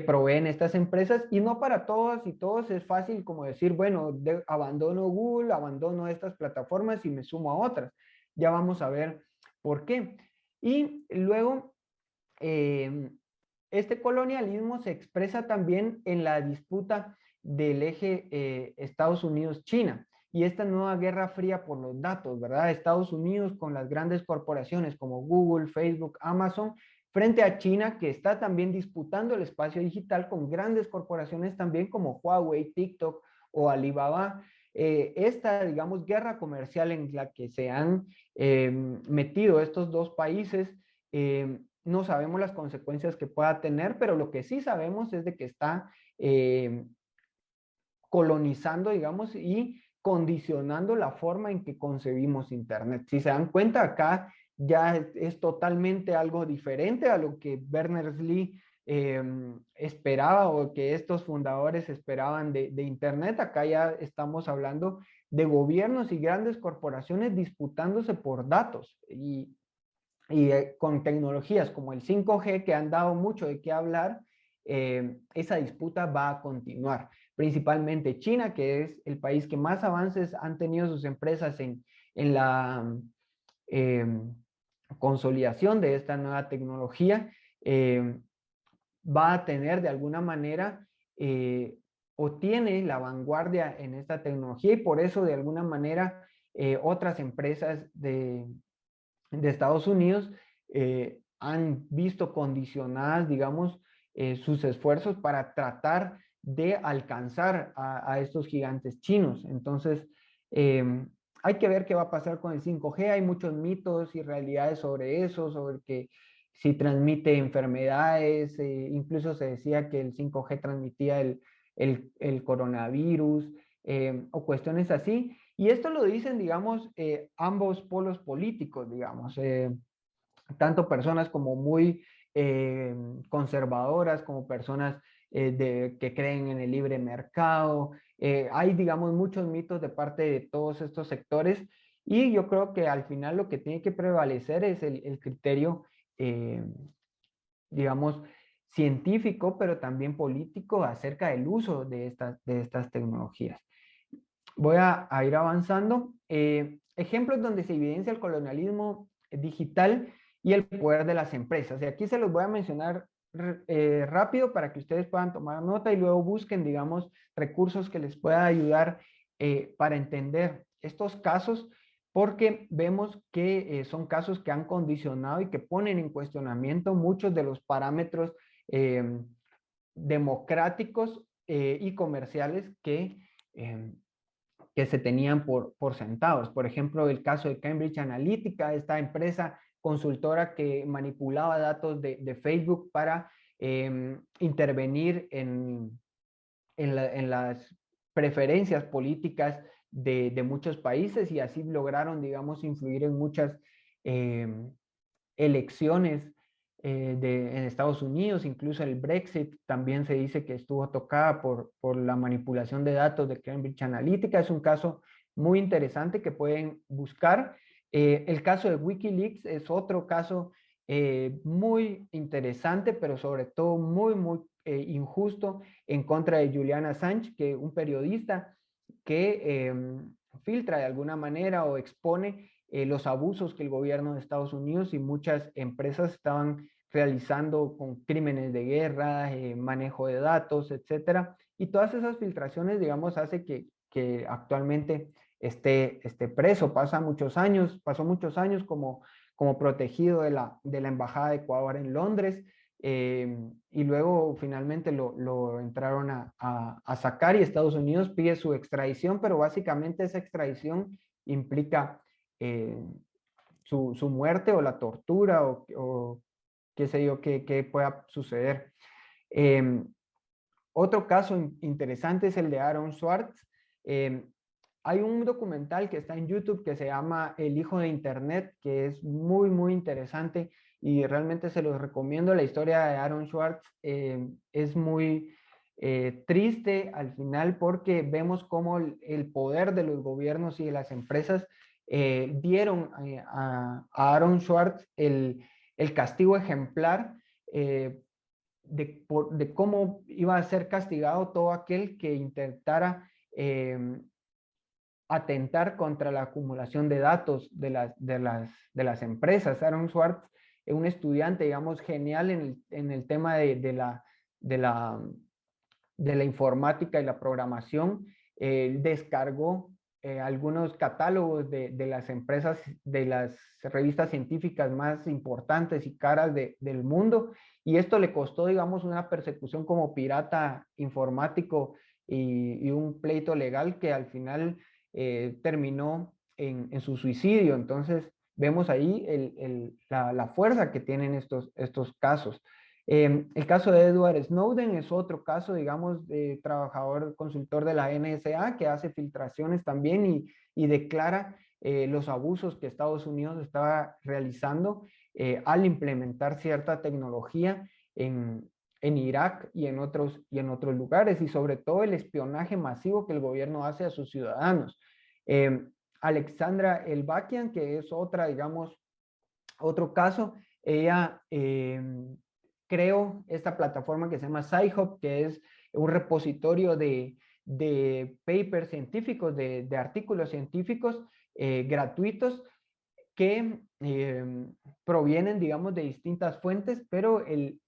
proveen estas empresas, y no para todas y todos es fácil como decir, bueno, abandono Google, abandono estas plataformas y me sumo a otras. Ya vamos a ver por qué. Y luego, este colonialismo se expresa también en la disputa del eje Estados Unidos-China y esta nueva guerra fría por los datos, ¿verdad? Estados Unidos con las grandes corporaciones como Google, Facebook, Amazon, frente a China, que está también disputando el espacio digital con grandes corporaciones también como Huawei, TikTok o Alibaba. Esta, digamos, guerra comercial en la que se han metido estos dos países, no sabemos las consecuencias que pueda tener, pero lo que sí sabemos es de que está colonizando, digamos, y condicionando la forma en que concebimos Internet. Si se dan cuenta, acá ya es totalmente algo diferente a lo que Berners-Lee esperaba o que estos fundadores esperaban de Internet. Acá ya estamos hablando de gobiernos y grandes corporaciones disputándose por datos y con tecnologías como el 5G que han dado mucho de qué hablar, esa disputa va a continuar. Principalmente China, que es el país que más avances han tenido sus empresas en la eh, consolidación de esta nueva tecnología, va a tener de alguna manera o tiene la vanguardia en esta tecnología y por eso de alguna manera otras empresas de Estados Unidos han visto condicionadas, digamos, sus esfuerzos para tratar de alcanzar a estos gigantes chinos. Entonces, hay que ver qué va a pasar con el 5G. Hay muchos mitos y realidades sobre eso, sobre que si transmite enfermedades, incluso se decía que el 5G transmitía el coronavirus o cuestiones así. Y esto lo dicen, digamos, ambos polos políticos, digamos, tanto personas como muy conservadoras, como personas que creen en el libre mercado. Hay, digamos, muchos mitos de parte de todos estos sectores y yo creo que al final lo que tiene que prevalecer es el criterio, eh, digamos, científico, pero también político acerca del uso de estas tecnologías. Voy a ir avanzando. Ejemplos donde se evidencia el colonialismo digital y el poder de las empresas. Y aquí se los voy a mencionar rápido para que ustedes puedan tomar nota y luego busquen, digamos, recursos que les pueda ayudar para entender estos casos, porque vemos que son casos que han condicionado y que ponen en cuestionamiento muchos de los parámetros eh, democráticos y comerciales eh, que se tenían por sentados. Por ejemplo, el caso de Cambridge Analytica, esta empresa consultora que manipulaba datos de Facebook para intervenir en las preferencias políticas de muchos países y así lograron, digamos, influir en muchas eh, elecciones en Estados Unidos, incluso el Brexit también se dice que estuvo tocada por la manipulación de datos de Cambridge Analytica. Es un caso muy interesante que pueden buscar. El caso de Wikileaks es otro caso muy interesante, pero sobre todo muy injusto en contra de Julian Assange, que un periodista que filtra de alguna manera o expone los abusos que el gobierno de Estados Unidos y muchas empresas estaban realizando con crímenes de guerra, manejo de datos, etcétera. Y todas esas filtraciones, digamos, hace que actualmente esté preso. Pasó muchos años como protegido de la Embajada de Ecuador en Londres. Y luego finalmente lo entraron a sacar y Estados Unidos pide su extradición, pero básicamente esa extradición implica eh, su muerte o la tortura o qué sé yo, qué pueda suceder. Eh, Otro caso interesante es el de Aaron Swartz. Eh, Hay un documental que está en YouTube que se llama El Hijo de Internet, que es muy interesante y realmente se los recomiendo. La historia de Aaron Swartz es muy triste al final porque vemos cómo el poder de los gobiernos y de las empresas dieron a Aaron Swartz el castigo ejemplar de cómo iba a ser castigado todo aquel que intentara atentar contra la acumulación de datos de las empresas. Aaron Swartz es un estudiante, digamos, genial en el tema de la, de la informática y la programación. Descargó algunos catálogos de las empresas, de las revistas científicas más importantes y caras del mundo, y esto le costó, digamos, una persecución como pirata informático y un pleito legal que al final terminó en su suicidio. Entonces, vemos ahí la fuerza que tienen estos casos. El caso de Edward Snowden es otro caso, digamos, de trabajador consultor de la NSA que hace filtraciones también y declara los abusos que Estados Unidos estaba realizando al implementar cierta tecnología en Irak y en otros lugares, y sobre todo el espionaje masivo que el gobierno hace a sus ciudadanos. Eh, Alexandra Elbakian, que es otra, digamos, otro caso, ella creó esta plataforma que se llama SciHub, que es un repositorio de papers científicos, de artículos científicos gratuitos que provienen, digamos, de distintas fuentes, pero el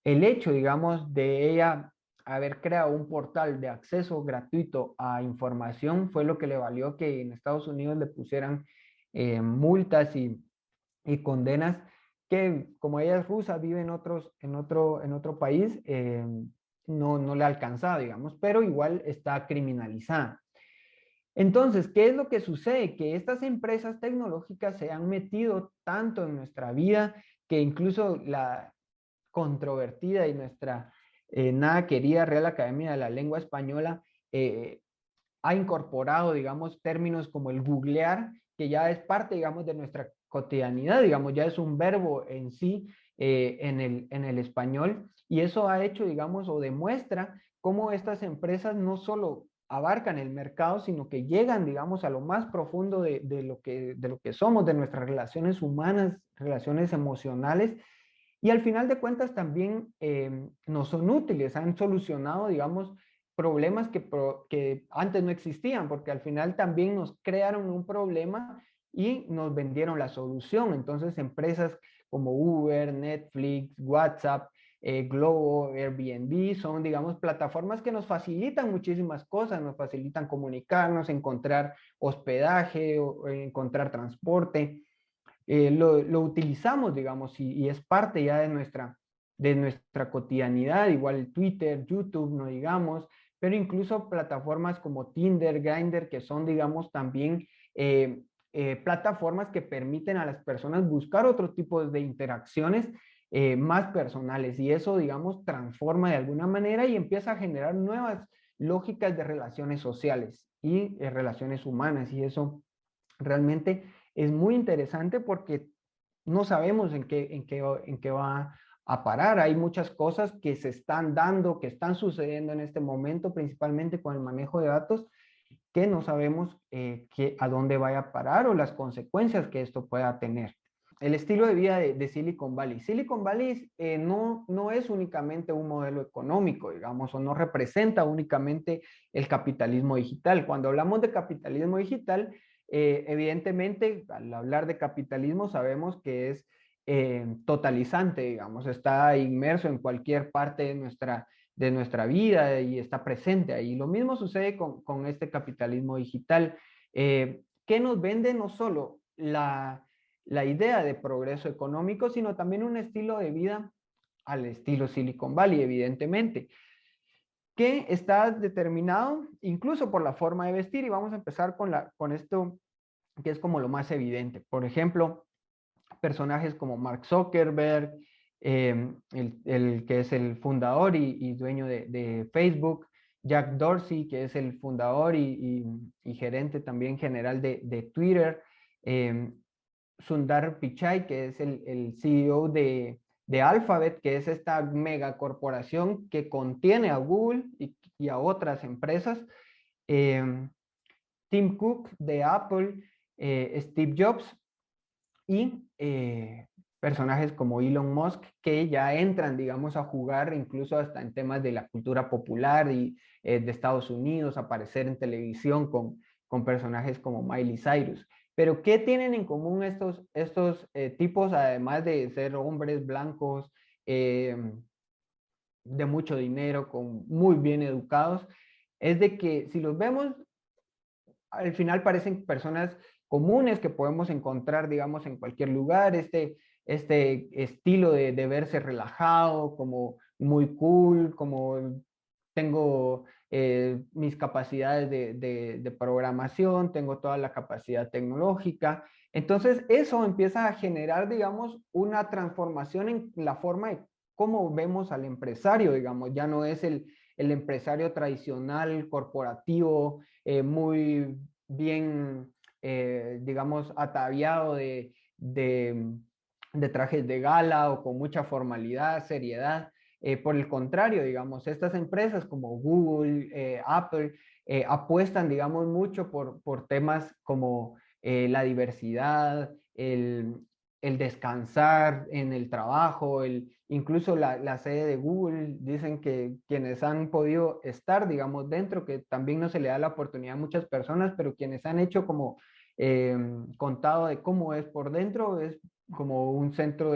hecho, digamos, de ella haber creado un portal de acceso gratuito a información fue lo que le valió que en Estados Unidos le pusieran multas y condenas que, como ella es rusa, vive en otro país, no le alcanzaba, digamos, pero igual está criminalizada. Entonces, ¿qué es lo que sucede? Que estas empresas tecnológicas se han metido tanto en nuestra vida que incluso la controvertida y nuestra nada querida Real Academia de la Lengua Española ha incorporado, digamos, términos como el googlear, que ya es parte, digamos, de nuestra cotidianidad, digamos, ya es un verbo en sí, en el español, y eso ha hecho, digamos, o demuestra cómo estas empresas no solo abarcan el mercado, sino que llegan, digamos, a lo más profundo de lo que somos, de nuestras relaciones humanas, relaciones emocionales, y al final de cuentas también nos son útiles, han solucionado, digamos, problemas que antes no existían, porque al final también nos crearon un problema y nos vendieron la solución. Entonces, empresas como Uber, Netflix, WhatsApp, Globo, Airbnb, son, digamos, plataformas que nos facilitan muchísimas cosas, nos facilitan comunicarnos, encontrar hospedaje, o encontrar transporte. Lo utilizamos, digamos, y es parte ya de nuestra cotidianidad, igual Twitter, YouTube, no digamos, pero incluso plataformas como Tinder, Grindr, que son, digamos, también plataformas que permiten a las personas buscar otro tipo de interacciones más personales, y eso, digamos, transforma de alguna manera y empieza a generar nuevas lógicas de relaciones sociales y relaciones humanas, y eso realmente es muy interesante porque no sabemos en qué va a parar. Hay muchas cosas que se están dando, que están sucediendo en este momento, principalmente con el manejo de datos, que no sabemos a dónde vaya a parar o las consecuencias que esto pueda tener. El estilo de vida de Silicon Valley. Silicon Valley no es únicamente un modelo económico, digamos, o no representa únicamente el capitalismo digital. Cuando hablamos de capitalismo digital, evidentemente, al hablar de capitalismo, sabemos que es totalizante, digamos, está inmerso en cualquier parte de nuestra vida y está presente ahí. Lo mismo sucede con este capitalismo digital, que nos vende no solo la idea de progreso económico, sino también un estilo de vida al estilo Silicon Valley, evidentemente, que está determinado incluso por la forma de vestir. Y vamos a empezar con esto que es como lo más evidente. Por ejemplo, personajes como Mark Zuckerberg, el que es el fundador y dueño de Facebook, Jack Dorsey, que es el fundador y gerente también general de Twitter, eh, Sundar Pichai, que es el CEO de Alphabet, que es esta megacorporación que contiene a Google y a otras empresas, eh, Tim Cook de Apple, Steve Jobs y personajes como Elon Musk, que ya entran, digamos, a jugar incluso hasta en temas de la cultura popular y de Estados Unidos, aparecer en televisión con personajes como Miley Cyrus. Pero, ¿qué tienen en común estos tipos, además de ser hombres blancos, eh, de mucho dinero, muy bien educados? Es de que si los vemos, al final parecen personas comunes que podemos encontrar, digamos, en cualquier lugar. Este estilo de verse relajado, como muy cool, como tengo mis capacidades de programación, tengo toda la capacidad tecnológica. Entonces, eso empieza a generar, digamos, una transformación en la forma de cómo vemos al empresario, digamos. Ya no es el empresario tradicional, corporativo, muy bien, digamos, ataviado de trajes de gala o con mucha formalidad, seriedad. Por el contrario, digamos, estas empresas como Google, Apple, apuestan, digamos, mucho por temas como la diversidad, el descansar en el trabajo, incluso la sede de Google. Dicen que quienes han podido estar, digamos, dentro, que también no se le da la oportunidad a muchas personas, pero quienes han hecho como contado de cómo es por dentro, es como un centro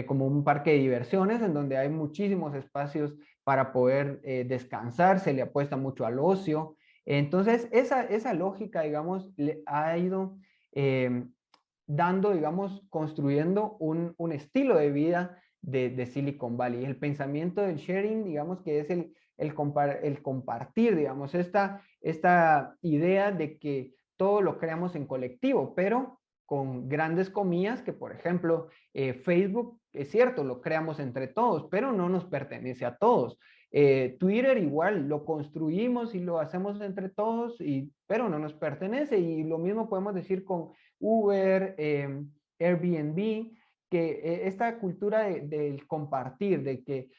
como un parque de diversiones en donde hay muchísimos espacios para poder descansar, se le apuesta mucho al ocio. Entonces, esa lógica, digamos, le ha ido eh, dando, digamos, construyendo un estilo de vida de Silicon Valley. El pensamiento del sharing, digamos, que es el compartir, digamos, esta idea de que todo lo creamos en colectivo, pero con grandes comillas, que por ejemplo, Facebook, es cierto, lo creamos entre todos, pero no nos pertenece a todos. Twitter igual, lo construimos y lo hacemos entre todos, pero no nos pertenece. Y lo mismo podemos decir con Uber, Airbnb, esta cultura del compartir, de que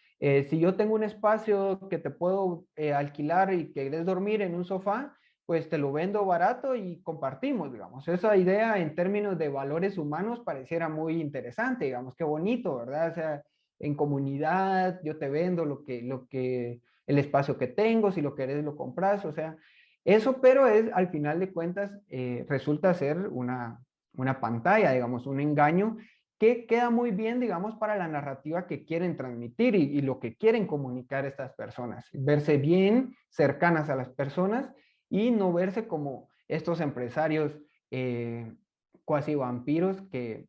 si yo tengo un espacio que te puedo alquilar y quieres dormir en un sofá, pues te lo vendo barato y compartimos, digamos. Esa idea en términos de valores humanos pareciera muy interesante, digamos, qué bonito, ¿verdad? O sea, en comunidad, yo te vendo el espacio que tengo, si lo querés lo compras, o sea, eso, pero es, al final de cuentas, resulta ser una pantalla, digamos, un engaño que queda muy bien, digamos, para la narrativa que quieren transmitir y lo que quieren comunicar estas personas. Verse bien, cercanas a las personas y no verse como estos empresarios cuasi vampiros que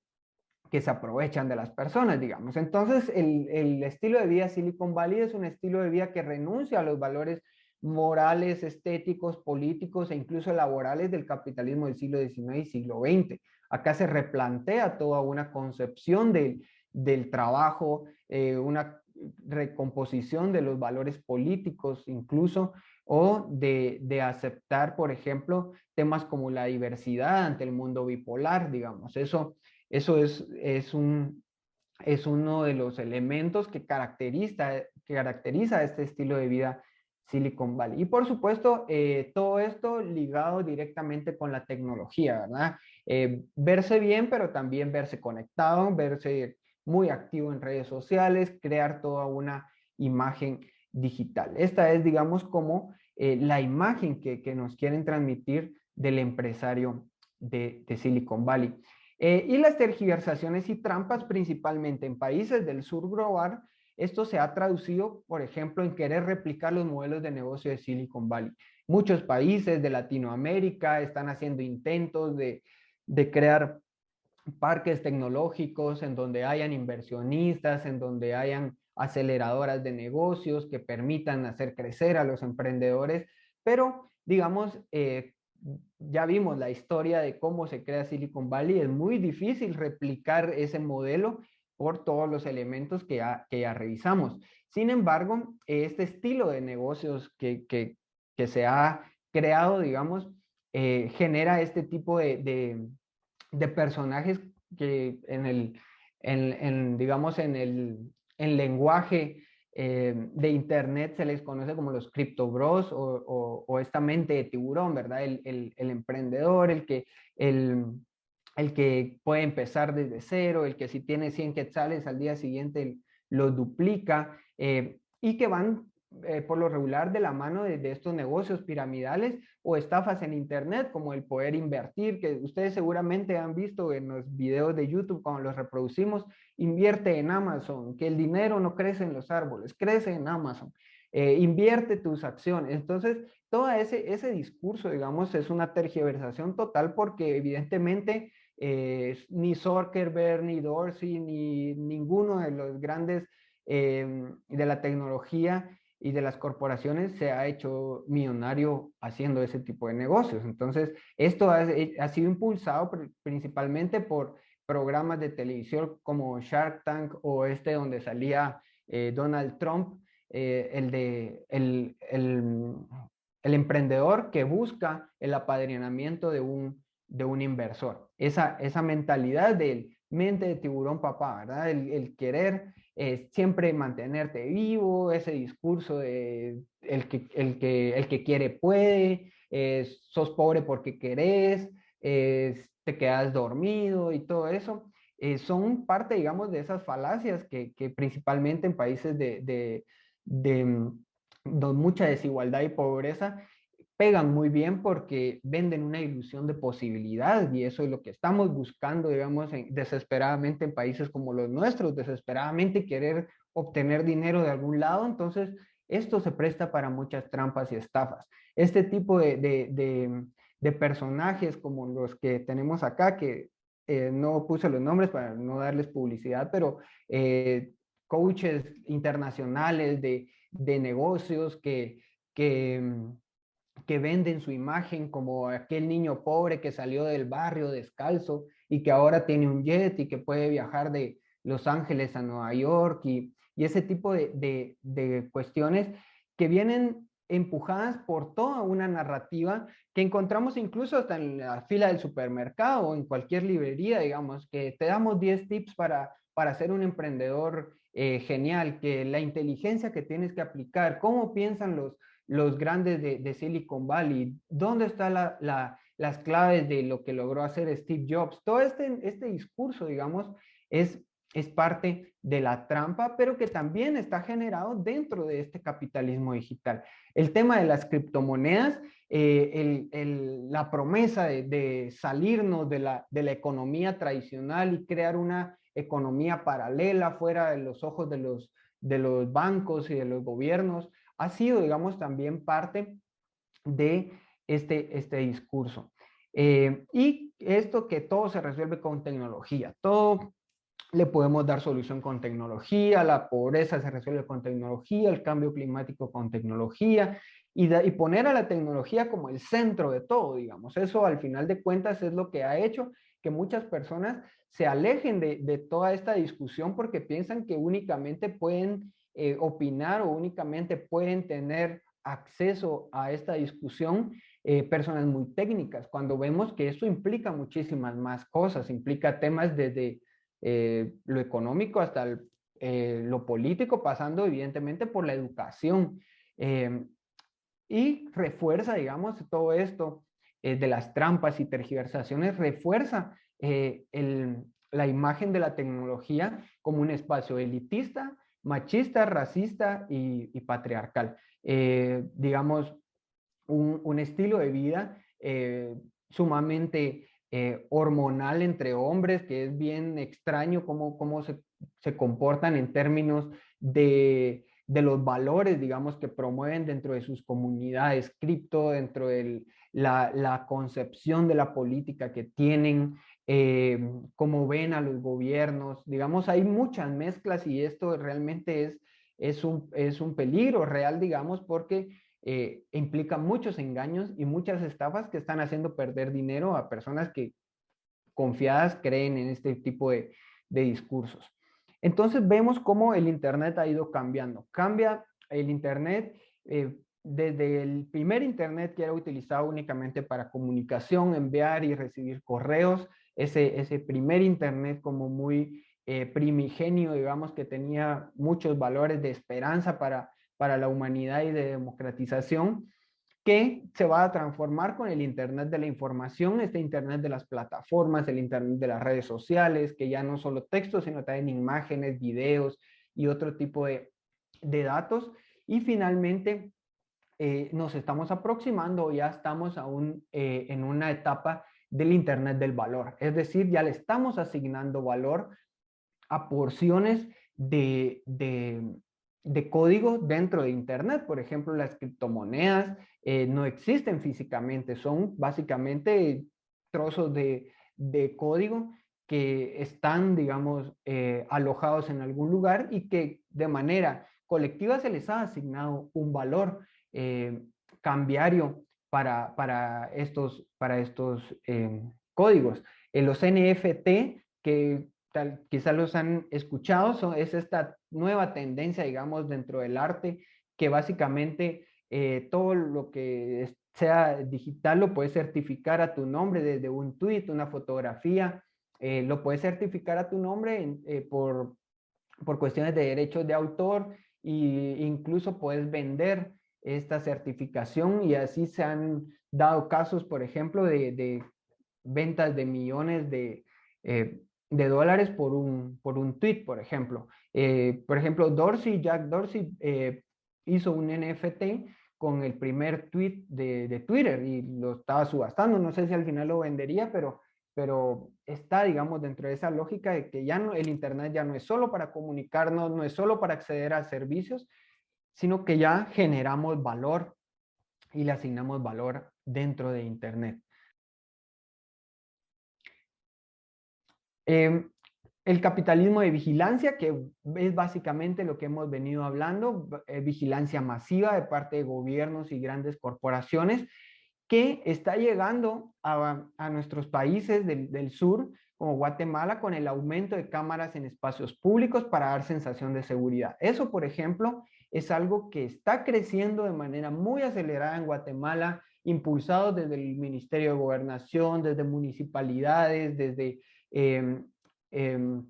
se aprovechan de las personas, digamos. Entonces, el estilo de vida Silicon Valley es un estilo de vida que renuncia a los valores morales, estéticos, políticos e incluso laborales del capitalismo del siglo XIX y siglo XX. Acá se replantea toda una concepción del trabajo, una recomposición de los valores políticos incluso, o de aceptar, por ejemplo, temas como la diversidad ante el mundo bipolar, digamos. Eso es uno de los elementos que caracteriza este estilo de vida Silicon Valley. Y por supuesto, todo esto ligado directamente con la tecnología, ¿verdad? Verse bien, pero también verse conectado, verse muy activo en redes sociales, crear toda una imagen digital. Esta es, digamos, como la imagen que nos quieren transmitir del empresario de Silicon Valley. Y las tergiversaciones y trampas, principalmente en países del sur global, esto se ha traducido, por ejemplo, en querer replicar los modelos de negocio de Silicon Valley. Muchos países de Latinoamérica están haciendo intentos de crear parques tecnológicos en donde hayan inversionistas, en donde hayan aceleradoras de negocios que permitan hacer crecer a los emprendedores, pero digamos, ya vimos la historia de cómo se crea Silicon Valley, es muy difícil replicar ese modelo por todos los elementos que ya revisamos. Sin embargo, este estilo de negocios que se ha creado, digamos, genera este tipo de personajes que digamos, en lenguaje de Internet se les conoce como los Crypto Bros o esta mente de tiburón, ¿verdad? El emprendedor, el que puede empezar desde cero, el que si tiene 100 quetzales al día siguiente los duplica y que van por lo regular de la mano de estos negocios piramidales o estafas en Internet, como el poder invertir, que ustedes seguramente han visto en los videos de YouTube cuando los reproducimos, invierte en Amazon, que el dinero no crece en los árboles, crece en Amazon. Invierte tus acciones. Entonces, todo ese discurso, digamos, es una tergiversación total porque evidentemente ni Zuckerberg, ni Dorsey, ni ninguno de los grandes de la tecnología y de las corporaciones se ha hecho millonario haciendo ese tipo de negocios. Entonces, esto ha sido impulsado principalmente por programas de televisión como Shark Tank o este donde salía Donald Trump, el emprendedor que busca el apadrinamiento de un inversor. Esa mentalidad del mente de tiburón papá, ¿verdad? El querer siempre mantenerte vivo, ese discurso de el que quiere puede, sos pobre porque querés, te quedas dormido y todo eso, son parte, digamos, de esas falacias que principalmente en países de mucha desigualdad y pobreza pegan muy bien porque venden una ilusión de posibilidad y eso es lo que estamos buscando, digamos, desesperadamente en países como los nuestros, desesperadamente querer obtener dinero de algún lado, entonces esto se presta para muchas trampas y estafas. Este tipo de personajes como los que tenemos acá, que no puse los nombres para no darles publicidad, pero coaches internacionales de negocios que venden su imagen como aquel niño pobre que salió del barrio descalzo y que ahora tiene un jet y que puede viajar de Los Ángeles a Nueva York y ese tipo de cuestiones que vienen empujadas por toda una narrativa que encontramos incluso hasta en la fila del supermercado o en cualquier librería, digamos, que te damos 10 tips para ser un emprendedor genial, que la inteligencia que tienes que aplicar, cómo piensan los grandes de Silicon Valley, dónde están las claves de lo que logró hacer Steve Jobs. Todo este discurso, digamos, es parte de la trampa, pero que también está generado dentro de este capitalismo digital. El tema de las criptomonedas, la promesa de salirnos de la economía tradicional y crear una economía paralela fuera de los ojos de los bancos y de los gobiernos, ha sido, digamos, también parte de este discurso. Y esto que todo se resuelve con tecnología, todo le podemos dar solución con tecnología, la pobreza se resuelve con tecnología, el cambio climático con tecnología, y poner a la tecnología como el centro de todo, digamos. Eso al final de cuentas es lo que ha hecho que muchas personas se alejen de toda esta discusión porque piensan que únicamente pueden opinar o únicamente pueden tener acceso a esta discusión personas muy técnicas, cuando vemos que esto implica muchísimas más cosas, implica temas desde lo económico hasta lo político, pasando evidentemente por la educación. Y refuerza, digamos, todo esto de las trampas y tergiversaciones, refuerza la imagen de la tecnología como un espacio elitista, machista, racista y patriarcal. Digamos, un estilo de vida sumamente hormonal entre hombres, que es bien extraño cómo se comportan en términos de los valores, digamos, que promueven dentro de sus comunidades cripto, dentro de la concepción de la política que tienen, cómo ven a los gobiernos. Digamos, hay muchas mezclas y esto realmente es un peligro real, digamos, porque implica muchos engaños y muchas estafas que están haciendo perder dinero a personas que confiadas creen en este tipo de discursos. Entonces vemos cómo el Internet ha ido cambiando. Cambia el Internet desde el primer Internet que era utilizado únicamente para comunicación, enviar y recibir correos, ese primer Internet como muy primigenio, digamos, que tenía muchos valores de esperanza para la humanidad y de democratización, que se va a transformar con el Internet de la información, este Internet de las plataformas, el Internet de las redes sociales, que ya no solo textos, sino también imágenes, videos y otro tipo de datos. Y finalmente, nos estamos aproximando, ya estamos aún en una etapa del Internet del valor. Es decir, ya le estamos asignando valor a porciones de código dentro de Internet. Por ejemplo, las criptomonedas no existen físicamente, son básicamente trozos de código que están, digamos, alojados en algún lugar y que de manera colectiva se les ha asignado un valor cambiario para estos códigos. Los NFT, que quizás los han escuchado, es esta nueva tendencia, digamos, dentro del arte, que básicamente todo lo que sea digital lo puedes certificar a tu nombre desde un tweet, una fotografía, lo puedes certificar a tu nombre por cuestiones de derechos de autor e incluso puedes vender esta certificación y así se han dado casos, por ejemplo, de ventas de millones de dólares por un tweet, por ejemplo. Jack Dorsey hizo un NFT con el primer tweet de Twitter y lo estaba subastando. No sé si al final lo vendería, pero está, digamos, dentro de esa lógica de que ya no, el Internet ya no es solo para comunicarnos, no es solo para acceder a servicios, sino que ya generamos valor y le asignamos valor dentro de Internet. Eh, el capitalismo de vigilancia, que es básicamente lo que hemos venido hablando, vigilancia masiva de parte de gobiernos y grandes corporaciones, que está llegando a nuestros países del sur, como Guatemala, con el aumento de cámaras en espacios públicos para dar sensación de seguridad. Eso, por ejemplo, es algo que está creciendo de manera muy acelerada en Guatemala, impulsado desde el Ministerio de Gobernación, desde municipalidades, desde eh, eh,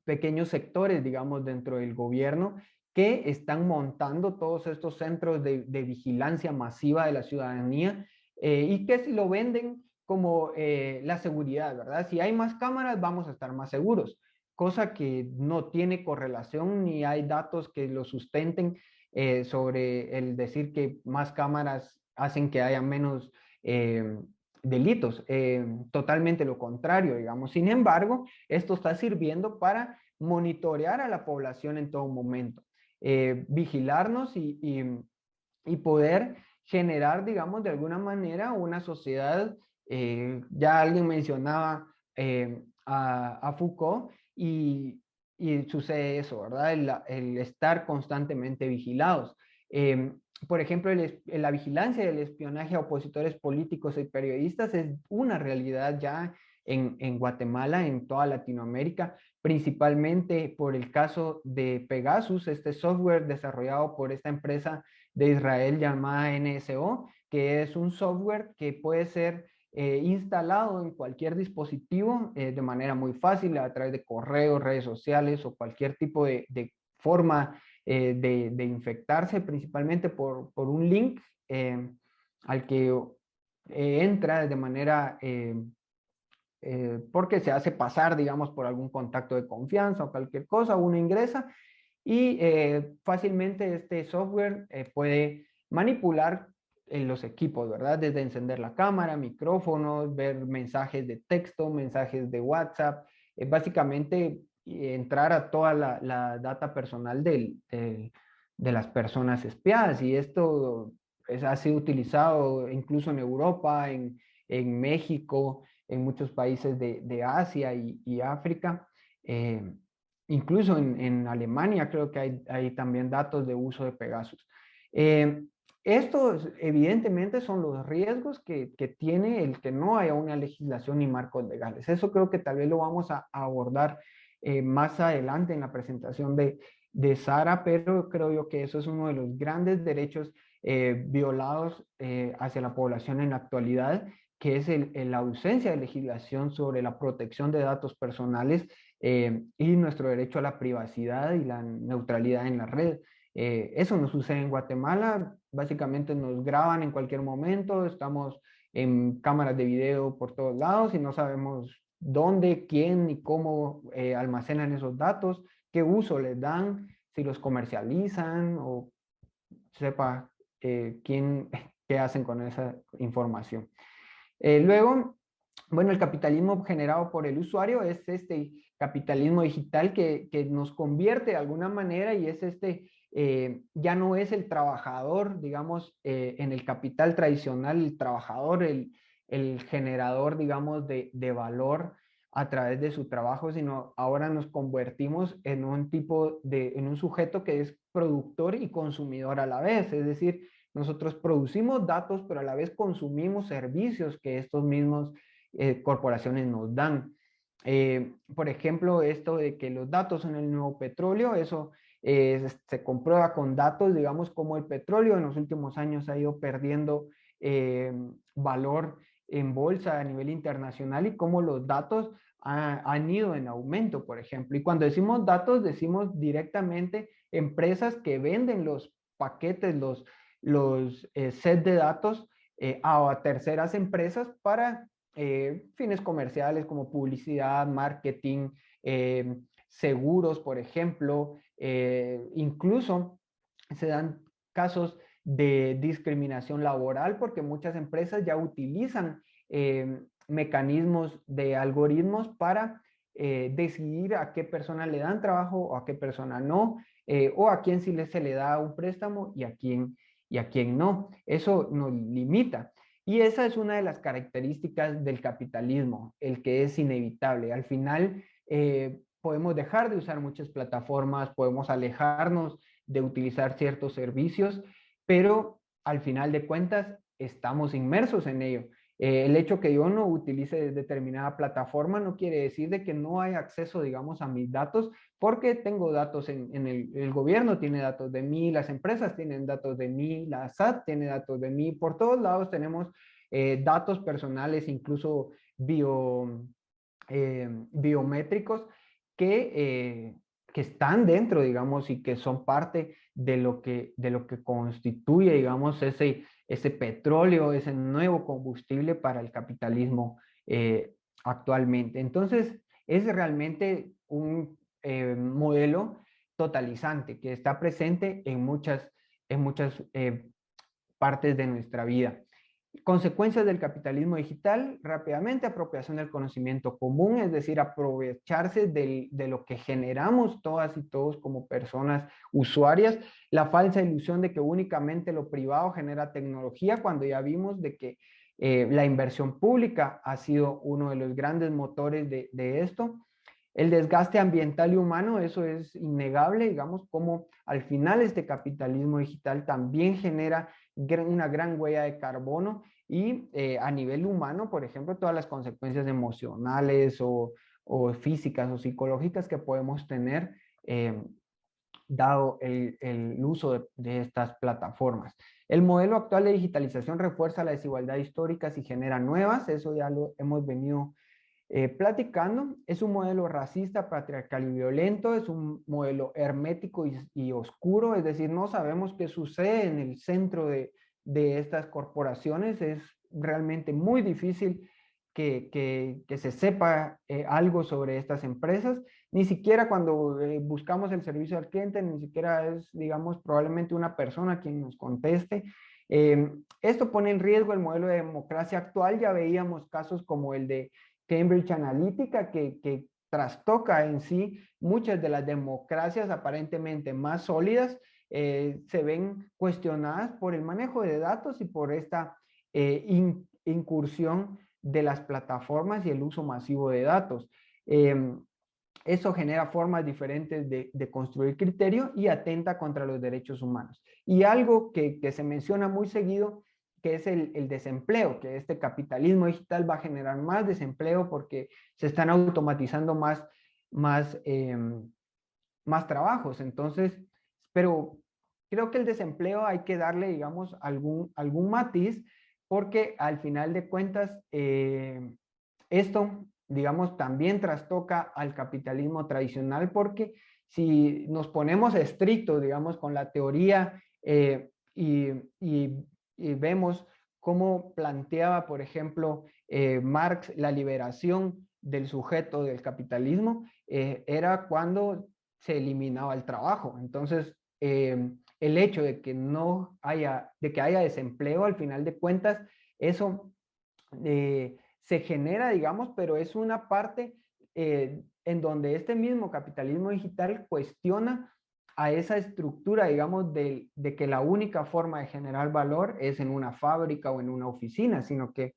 pequeños sectores, digamos, dentro del gobierno que están montando todos estos centros de vigilancia masiva de la ciudadanía y que lo venden como la seguridad, ¿verdad? Si hay más cámaras, vamos a estar más seguros, cosa que no tiene correlación ni hay datos que lo sustenten sobre el decir que más cámaras hacen que haya menos delitos. Totalmente lo contrario, digamos. Sin embargo, esto está sirviendo para monitorear a la población en todo momento, vigilarnos y poder generar, digamos, de alguna manera una sociedad. Ya alguien mencionaba a Foucault y sucede eso, ¿verdad? El estar constantemente vigilados. Eh, por ejemplo, la vigilancia del espionaje a opositores políticos y periodistas es una realidad ya en Guatemala, en toda Latinoamérica, principalmente por el caso de Pegasus, este software desarrollado por esta empresa de Israel llamada NSO, que es un software que puede ser instalado en cualquier dispositivo de manera muy fácil a través de correos, redes sociales o cualquier tipo de forma de infectarse, principalmente por un link al que entra de manera porque se hace pasar, digamos, por algún contacto de confianza o cualquier cosa, uno ingresa y fácilmente este software puede manipular los equipos, ¿verdad? Desde encender la cámara, micrófonos, ver mensajes de texto, mensajes de WhatsApp, básicamente entrar a toda la data personal de las personas espiadas. Y esto ha sido utilizado incluso en Europa, en México, en muchos países de Asia y África. Incluso en Alemania creo que hay también datos de uso de Pegasus. Eh, Estos evidentemente son los riesgos que tiene el que no haya una legislación ni marcos legales. Eso creo que tal vez lo vamos a abordar más adelante en la presentación de Sara, pero creo yo que eso es uno de los grandes derechos violados hacia la población en la actualidad, que es la ausencia de legislación sobre la protección de datos personales y nuestro derecho a la privacidad y la neutralidad en la red. Eso no sucede en Guatemala, básicamente nos graban en cualquier momento, estamos en cámaras de video por todos lados y no sabemos dónde, quién ni cómo almacenan esos datos, qué uso les dan, si los comercializan o sepa quién, qué hacen con esa información. Luego, bueno, el capitalismo generado por el usuario es este capitalismo digital que nos convierte de alguna manera y es ya no es el trabajador, digamos, en el capital tradicional, el trabajador, el generador, digamos, de valor a través de su trabajo, sino ahora nos convertimos en un en un sujeto que es productor y consumidor a la vez, es decir, nosotros producimos datos, pero a la vez consumimos servicios que estos mismos corporaciones nos dan. Por ejemplo, esto de que los datos son el nuevo petróleo, eso se comprueba con datos, digamos, como el petróleo en los últimos años ha ido perdiendo valor en bolsa a nivel internacional y cómo los datos han ido en aumento, por ejemplo. Y cuando decimos datos, decimos directamente empresas que venden los paquetes, los sets de datos a terceras empresas para fines comerciales como publicidad, marketing, seguros, por ejemplo. Incluso se dan casos de discriminación laboral porque muchas empresas ya utilizan mecanismos de algoritmos para decidir a qué persona le dan trabajo o a qué persona no, o a quién sí se le da un préstamo y a quién no. Eso nos limita. Y esa es una de las características del capitalismo, el que es inevitable. Al final, podemos dejar de usar muchas plataformas, podemos alejarnos de utilizar ciertos servicios, pero al final de cuentas estamos inmersos en ello. El hecho que yo no utilice determinada plataforma no quiere decir de que no hay acceso, digamos, a mis datos, porque tengo datos en el gobierno tiene datos de mí, las empresas tienen datos de mí, la SAT tiene datos de mí, por todos lados tenemos datos personales, incluso biométricos que, que están dentro, digamos, y que son parte de lo que constituye, digamos, ese petróleo, ese nuevo combustible para el capitalismo actualmente. Entonces, es realmente un modelo totalizante que está presente en muchas partes de nuestra vida. Consecuencias del capitalismo digital, rápidamente, apropiación del conocimiento común, es decir, aprovecharse de lo que generamos todas y todos como personas usuarias, la falsa ilusión de que únicamente lo privado genera tecnología, cuando ya vimos de que la inversión pública ha sido uno de los grandes motores de esto. El desgaste ambiental y humano, eso es innegable, digamos, como al final este capitalismo digital también genera una gran huella de carbono y a nivel humano, por ejemplo, todas las consecuencias emocionales o físicas o psicológicas que podemos tener dado el uso de estas plataformas. El modelo actual de digitalización refuerza las desigualdades históricas y genera nuevas, eso ya lo hemos venido platicando. Es un modelo racista, patriarcal y violento, es un modelo hermético y oscuro, es decir, no sabemos qué sucede en el centro de estas corporaciones, es realmente muy difícil que se sepa algo sobre estas empresas, ni siquiera cuando buscamos el servicio al cliente, ni siquiera es, digamos, probablemente una persona quien nos conteste. Esto pone en riesgo el modelo de democracia actual, ya veíamos casos como el de Cambridge Analytica, que trastoca en sí muchas de las democracias aparentemente más sólidas, se ven cuestionadas por el manejo de datos y por esta incursión de las plataformas y el uso masivo de datos. Eso genera formas diferentes de construir criterio y atenta contra los derechos humanos. Y algo que se menciona muy seguido, que es el desempleo, que este capitalismo digital va a generar más desempleo porque se están automatizando más, más trabajos. Entonces, pero creo que el desempleo hay que darle, digamos, algún matiz, porque al final de cuentas, esto, digamos, también trastoca al capitalismo tradicional, porque si nos ponemos estrictos, digamos, con la teoría y, y, y vemos cómo planteaba, por ejemplo, Marx la liberación del sujeto del capitalismo, era cuando se eliminaba el trabajo. Entonces, el hecho de que no haya, de que haya desempleo, al final de cuentas, eso se genera, digamos, pero es una parte en donde este mismo capitalismo digital cuestiona a esa estructura, digamos, de que la única forma de generar valor es en una fábrica o en una oficina, sino que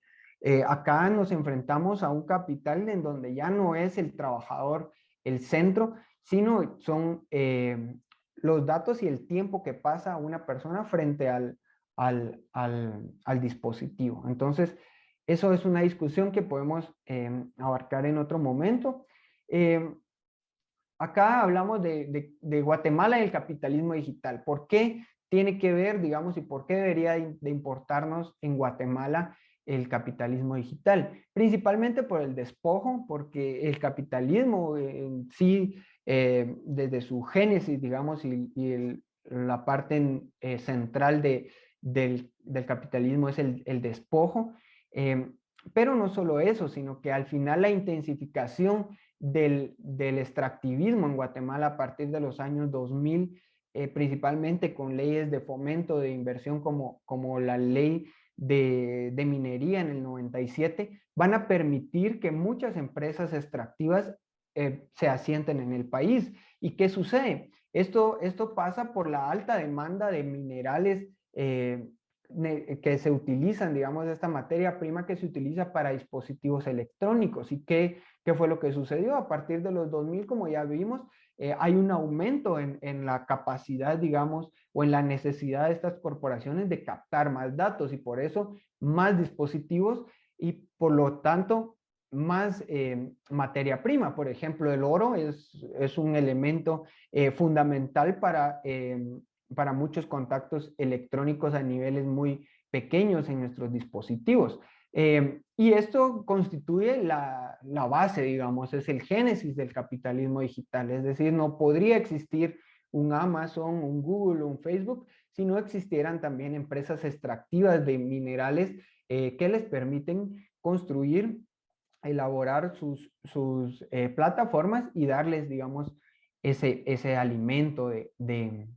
acá nos enfrentamos a un capital en donde ya no es el trabajador el centro, sino son los datos y el tiempo que pasa una persona frente al dispositivo. Entonces, eso es una discusión que podemos abarcar en otro momento. Eh, Acá hablamos de Guatemala y el capitalismo digital. ¿Por qué tiene que ver, digamos, y por qué debería de importarnos en Guatemala el capitalismo digital? Principalmente por el despojo, porque el capitalismo en sí, desde su génesis, digamos, la parte central del capitalismo es el despojo. Eh, pero no solo eso, sino que al final la intensificación del extractivismo en Guatemala a partir de los años 2000, principalmente con leyes de fomento de inversión como la ley de minería en el 97, van a permitir que muchas empresas extractivas se asienten en el país. ¿Y qué sucede? Esto pasa por la alta demanda de minerales que se utilizan, digamos, de esta materia prima que se utiliza para dispositivos electrónicos. ¿Y qué fue lo que sucedió? A partir de los 2000, como ya vimos, hay un aumento en la capacidad, digamos, o en la necesidad de estas corporaciones de captar más datos y por eso más dispositivos y por lo tanto más materia prima. Por ejemplo, el oro es un elemento fundamental para muchos contactos electrónicos a niveles muy pequeños en nuestros dispositivos. Y esto constituye la base, digamos, es el génesis del capitalismo digital. Es decir, no podría existir un Amazon, un Google o un Facebook si no existieran también empresas extractivas de minerales que les permiten construir, elaborar sus plataformas y darles, digamos, ese alimento de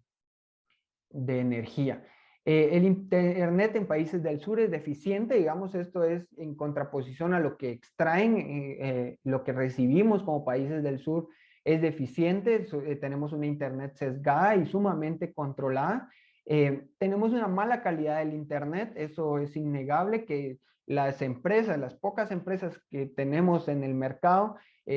energía. El Internet en países del sur es deficiente, digamos, esto es en contraposición a lo que extraen, lo que recibimos como países del sur es deficiente, tenemos una Internet sesgada y sumamente controlada. Tenemos una mala calidad del Internet, eso es innegable, que las empresas, las pocas empresas que tenemos en el mercado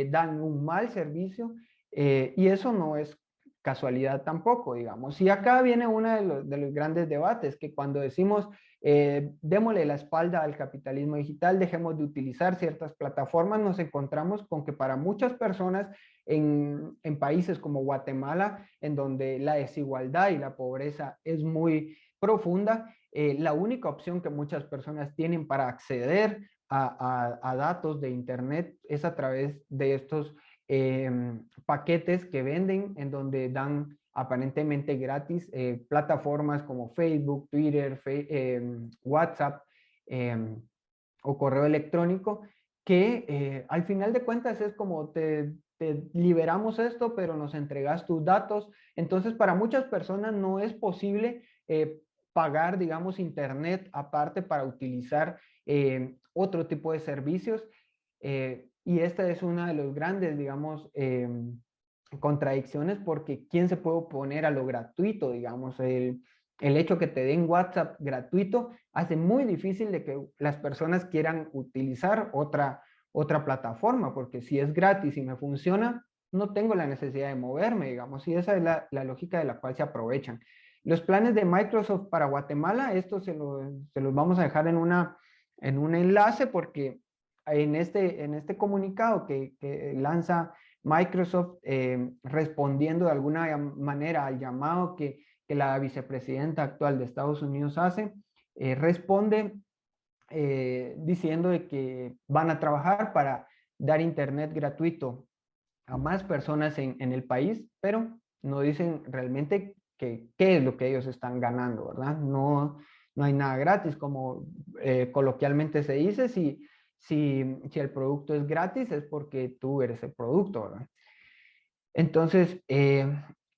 dan un mal servicio y eso no es casualidad tampoco, digamos. Y acá viene uno de los grandes debates, que cuando decimos démosle la espalda al capitalismo digital, dejemos de utilizar ciertas plataformas, nos encontramos con que para muchas personas en países como Guatemala, en donde la desigualdad y la pobreza es muy profunda, la única opción que muchas personas tienen para acceder a datos de Internet es a través de estos paquetes que venden en donde dan aparentemente gratis plataformas como Facebook, Twitter, WhatsApp o correo electrónico que al final de cuentas es como te liberamos esto, pero nos entregas tus datos. Entonces, para muchas personas no es posible pagar, digamos, Internet aparte para utilizar otro tipo de servicios. Y esta es una de los grandes, digamos, contradicciones porque ¿quién se puede oponer a lo gratuito? Digamos, el hecho que te den WhatsApp gratuito hace muy difícil de que las personas quieran utilizar otra plataforma, porque si es gratis y me funciona, no tengo la necesidad de moverme, digamos, y esa es la lógica de la cual se aprovechan. Los planes de Microsoft para Guatemala, esto se los vamos a dejar en un enlace porque en este comunicado que lanza Microsoft respondiendo de alguna manera al llamado que la vicepresidenta actual de Estados Unidos hace, responde diciendo de que van a trabajar para dar internet gratuito a más personas en el país, pero no dicen realmente qué es lo que ellos están ganando, ¿verdad? No, no hay nada gratis, como coloquialmente se dice, si el producto es gratis es porque tú eres el producto, ¿verdad? Entonces,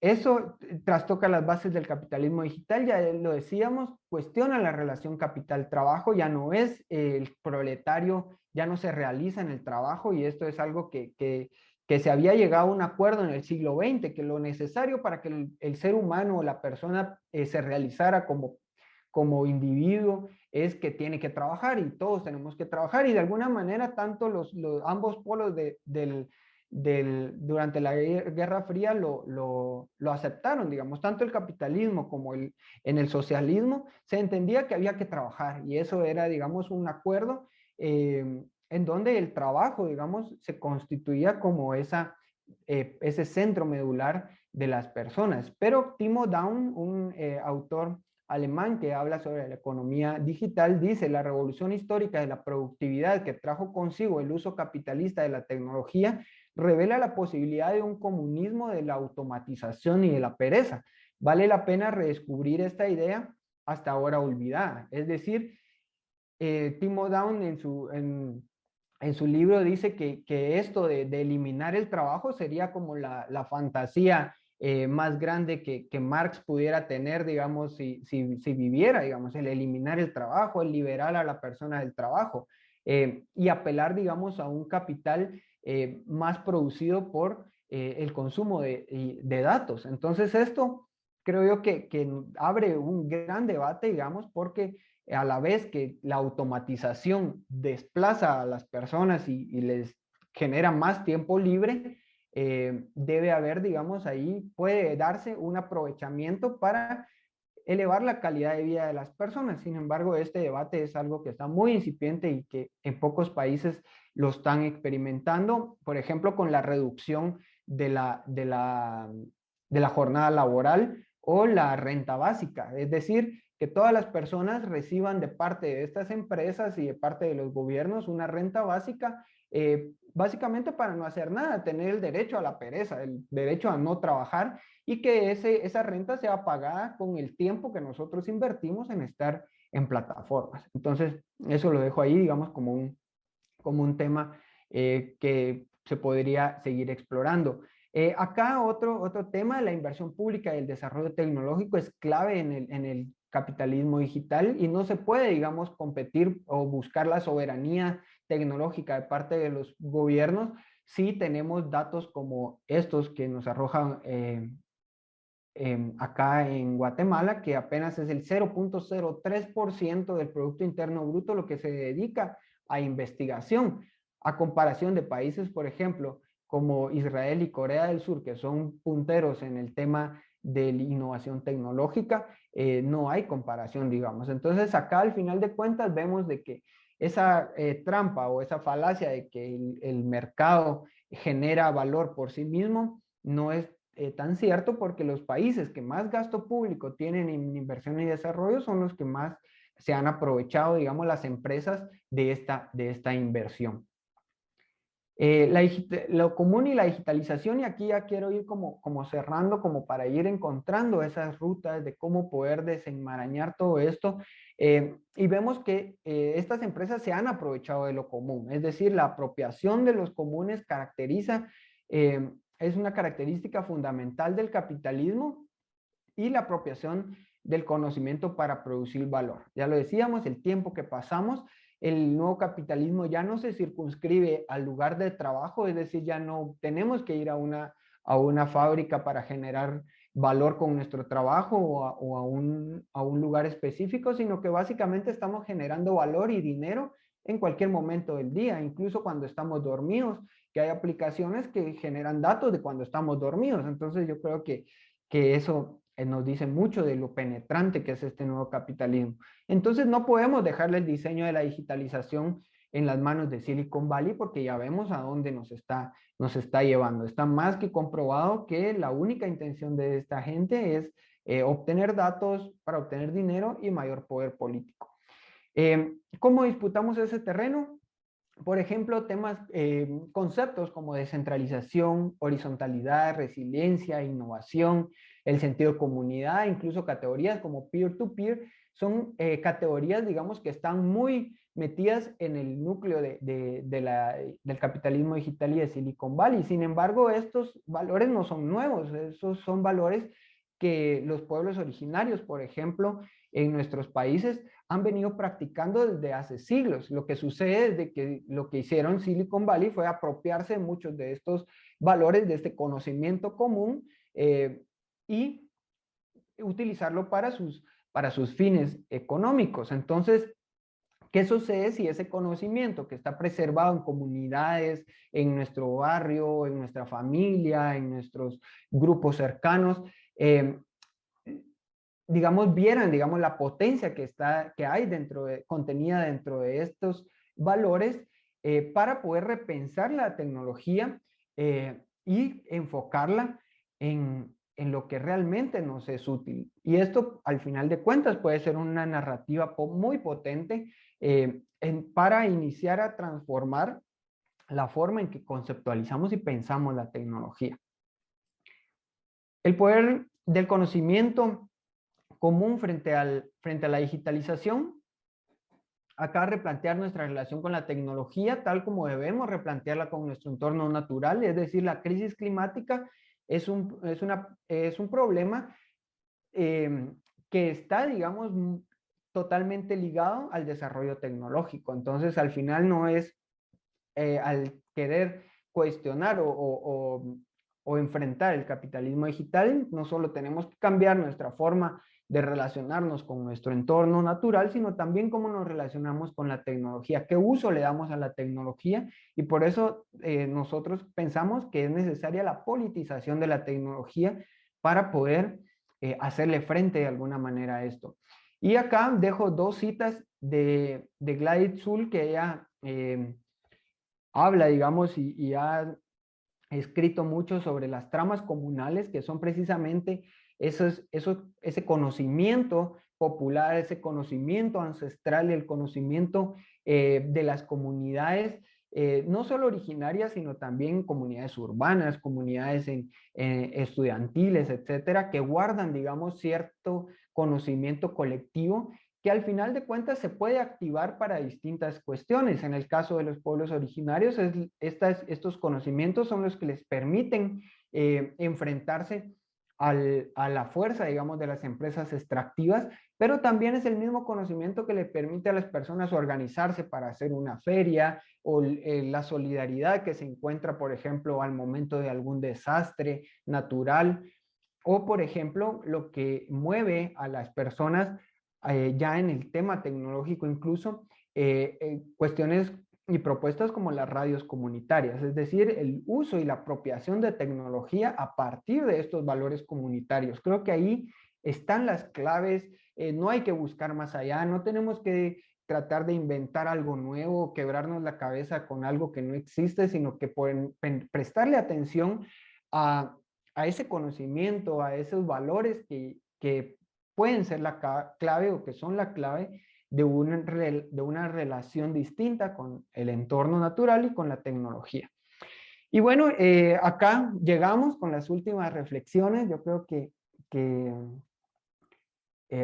eso trastoca las bases del capitalismo digital, ya lo decíamos, cuestiona la relación capital-trabajo, ya no es el proletario, ya no se realiza en el trabajo y esto es algo que se había llegado a un acuerdo en el siglo XX, que lo necesario para que el ser humano o la persona se realizara como individuo es que tiene que trabajar y todos tenemos que trabajar y de alguna manera tanto ambos polos durante la Guerra Fría lo aceptaron, digamos, tanto el capitalismo como en el socialismo se entendía que había que trabajar y eso era, digamos, un acuerdo en donde el trabajo, digamos, se constituía como ese centro medular de las personas. Pero Timo Down, un autor alemán que habla sobre la economía digital, dice, la revolución histórica de la productividad que trajo consigo el uso capitalista de la tecnología revela la posibilidad de un comunismo de la automatización y de la pereza. Vale la pena redescubrir esta idea hasta ahora olvidada. Es decir, Timo Down en su libro dice que esto de eliminar el trabajo sería como la fantasía más grande que Marx pudiera tener, digamos, si viviera, digamos, el eliminar el trabajo, el liberar a la persona del trabajo y apelar, digamos, a un capital más producido por el consumo de datos. Entonces esto creo yo que abre un gran debate, digamos, porque a la vez que la automatización desplaza a las personas y les genera más tiempo libre, debe haber, digamos, ahí puede darse un aprovechamiento para elevar la calidad de vida de las personas. Sin embargo, este debate es algo que está muy incipiente y que en pocos países lo están experimentando, por ejemplo, con la reducción de la jornada laboral o la renta básica, es decir, que todas las personas reciban de parte de estas empresas y de parte de los gobiernos una renta básica, básicamente para no hacer nada, tener el derecho a la pereza, el derecho a no trabajar y que esa renta sea pagada con el tiempo que nosotros invertimos en estar en plataformas. Entonces, eso lo dejo ahí, digamos, como un tema que se podría seguir explorando. Acá otro tema, la inversión pública y el desarrollo tecnológico es clave en el capitalismo digital y no se puede, digamos, competir o buscar la soberanía tecnológica de parte de los gobiernos si tenemos datos como estos que nos arrojan acá en Guatemala, que apenas es el 0.03% del Producto Interno Bruto lo que se dedica a investigación, a comparación de países, por ejemplo, como Israel y Corea del Sur, que son punteros en el tema de la innovación tecnológica, no hay comparación, digamos. Entonces, acá al final de cuentas vemos de que esa trampa o esa falacia de que el mercado genera valor por sí mismo no es tan cierto porque los países que más gasto público tienen en inversión y desarrollo son los que más se han aprovechado, digamos, las empresas de esta inversión. Lo común y la digitalización, y aquí ya quiero ir como cerrando, como para ir encontrando esas rutas de cómo poder desenmarañar todo esto. Y vemos que estas empresas se han aprovechado de lo común, es decir, la apropiación de los comunes caracteriza, es una característica fundamental del capitalismo y la apropiación del conocimiento para producir valor. Ya lo decíamos, el tiempo que pasamos, el nuevo capitalismo ya no se circunscribe al lugar de trabajo, es decir, ya no tenemos que ir a una fábrica para generar valor con nuestro trabajo a un lugar específico, sino que básicamente estamos generando valor y dinero en cualquier momento del día, incluso cuando estamos dormidos, que hay aplicaciones que generan datos de cuando estamos dormidos. Entonces yo creo que eso nos dice mucho de lo penetrante que es este nuevo capitalismo. Entonces no podemos dejarle el diseño de la digitalización en las manos de Silicon Valley porque ya vemos a dónde nos está llevando. Está más que comprobado que la única intención de esta gente es obtener datos para obtener dinero y mayor poder político. ¿Cómo disputamos ese terreno? Por ejemplo, conceptos como descentralización, horizontalidad, resiliencia, innovación, el sentido de comunidad, incluso categorías como peer-to-peer, son categorías, digamos, que están muy metidas en el núcleo del capitalismo digital y de Silicon Valley. Sin embargo, estos valores no son nuevos, esos son valores que los pueblos originarios, por ejemplo, en nuestros países, han venido practicando desde hace siglos. Lo que sucede es de que lo que hicieron Silicon Valley fue apropiarse de muchos de estos valores, de este conocimiento común y utilizarlo para sus fines económicos. Entonces, ¿qué sucede si ese conocimiento que está preservado en comunidades, en nuestro barrio, en nuestra familia, en nuestros grupos cercanos, digamos, vieran, digamos, la potencia que hay contenida dentro de estos valores para poder repensar la tecnología y enfocarla en lo que realmente nos es útil? Y esto, al final de cuentas, puede ser una narrativa muy potente para iniciar a transformar la forma en que conceptualizamos y pensamos la tecnología. El poder del conocimiento común frente a la digitalización. Acá replantear nuestra relación con la tecnología tal como debemos replantearla con nuestro entorno natural, es decir, la crisis climática es un problema que está, digamos, totalmente ligado al desarrollo tecnológico. Entonces, al final no es al querer cuestionar o enfrentar el capitalismo digital, no solo tenemos que cambiar nuestra forma de relacionarnos con nuestro entorno natural, sino también cómo nos relacionamos con la tecnología, qué uso le damos a la tecnología, y por eso nosotros pensamos que es necesaria la politización de la tecnología para poder hacerle frente de alguna manera a esto. Y acá dejo dos citas de Gladys Zull, que ella habla, digamos, y ha escrito mucho sobre las tramas comunales, que son precisamente ese conocimiento popular, ese conocimiento ancestral, el conocimiento de las comunidades, no solo originarias, sino también comunidades urbanas, comunidades estudiantiles, etcétera, que guardan, digamos, cierto conocimiento colectivo que al final de cuentas se puede activar para distintas cuestiones. En el caso de los pueblos originarios, estos conocimientos son los que les permiten enfrentarse a la fuerza, digamos, de las empresas extractivas, pero también es el mismo conocimiento que le permite a las personas organizarse para hacer una feria o la solidaridad que se encuentra, por ejemplo, al momento de algún desastre natural o, por ejemplo, lo que mueve a las personas ya en el tema tecnológico incluso, cuestiones y propuestas como las radios comunitarias, es decir, el uso y la apropiación de tecnología a partir de estos valores comunitarios. Creo que ahí están las claves, no hay que buscar más allá, no tenemos que tratar de inventar algo nuevo, quebrarnos la cabeza con algo que no existe, sino que pueden prestarle atención a, a ese conocimiento, a esos valores que pueden ser la clave o que son la clave de una relación distinta con el entorno natural y con la tecnología. Y bueno, acá llegamos con las últimas reflexiones. Yo creo que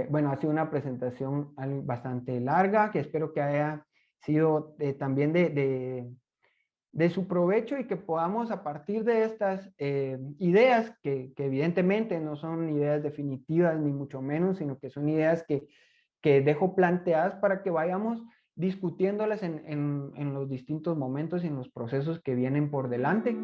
bueno, ha sido una presentación bastante larga, que espero que haya sido también de su provecho y que podamos a partir de estas ideas, que evidentemente no son ideas definitivas ni mucho menos, sino que son ideas que dejo planteadas para que vayamos discutiéndolas en los distintos momentos y en los procesos que vienen por delante.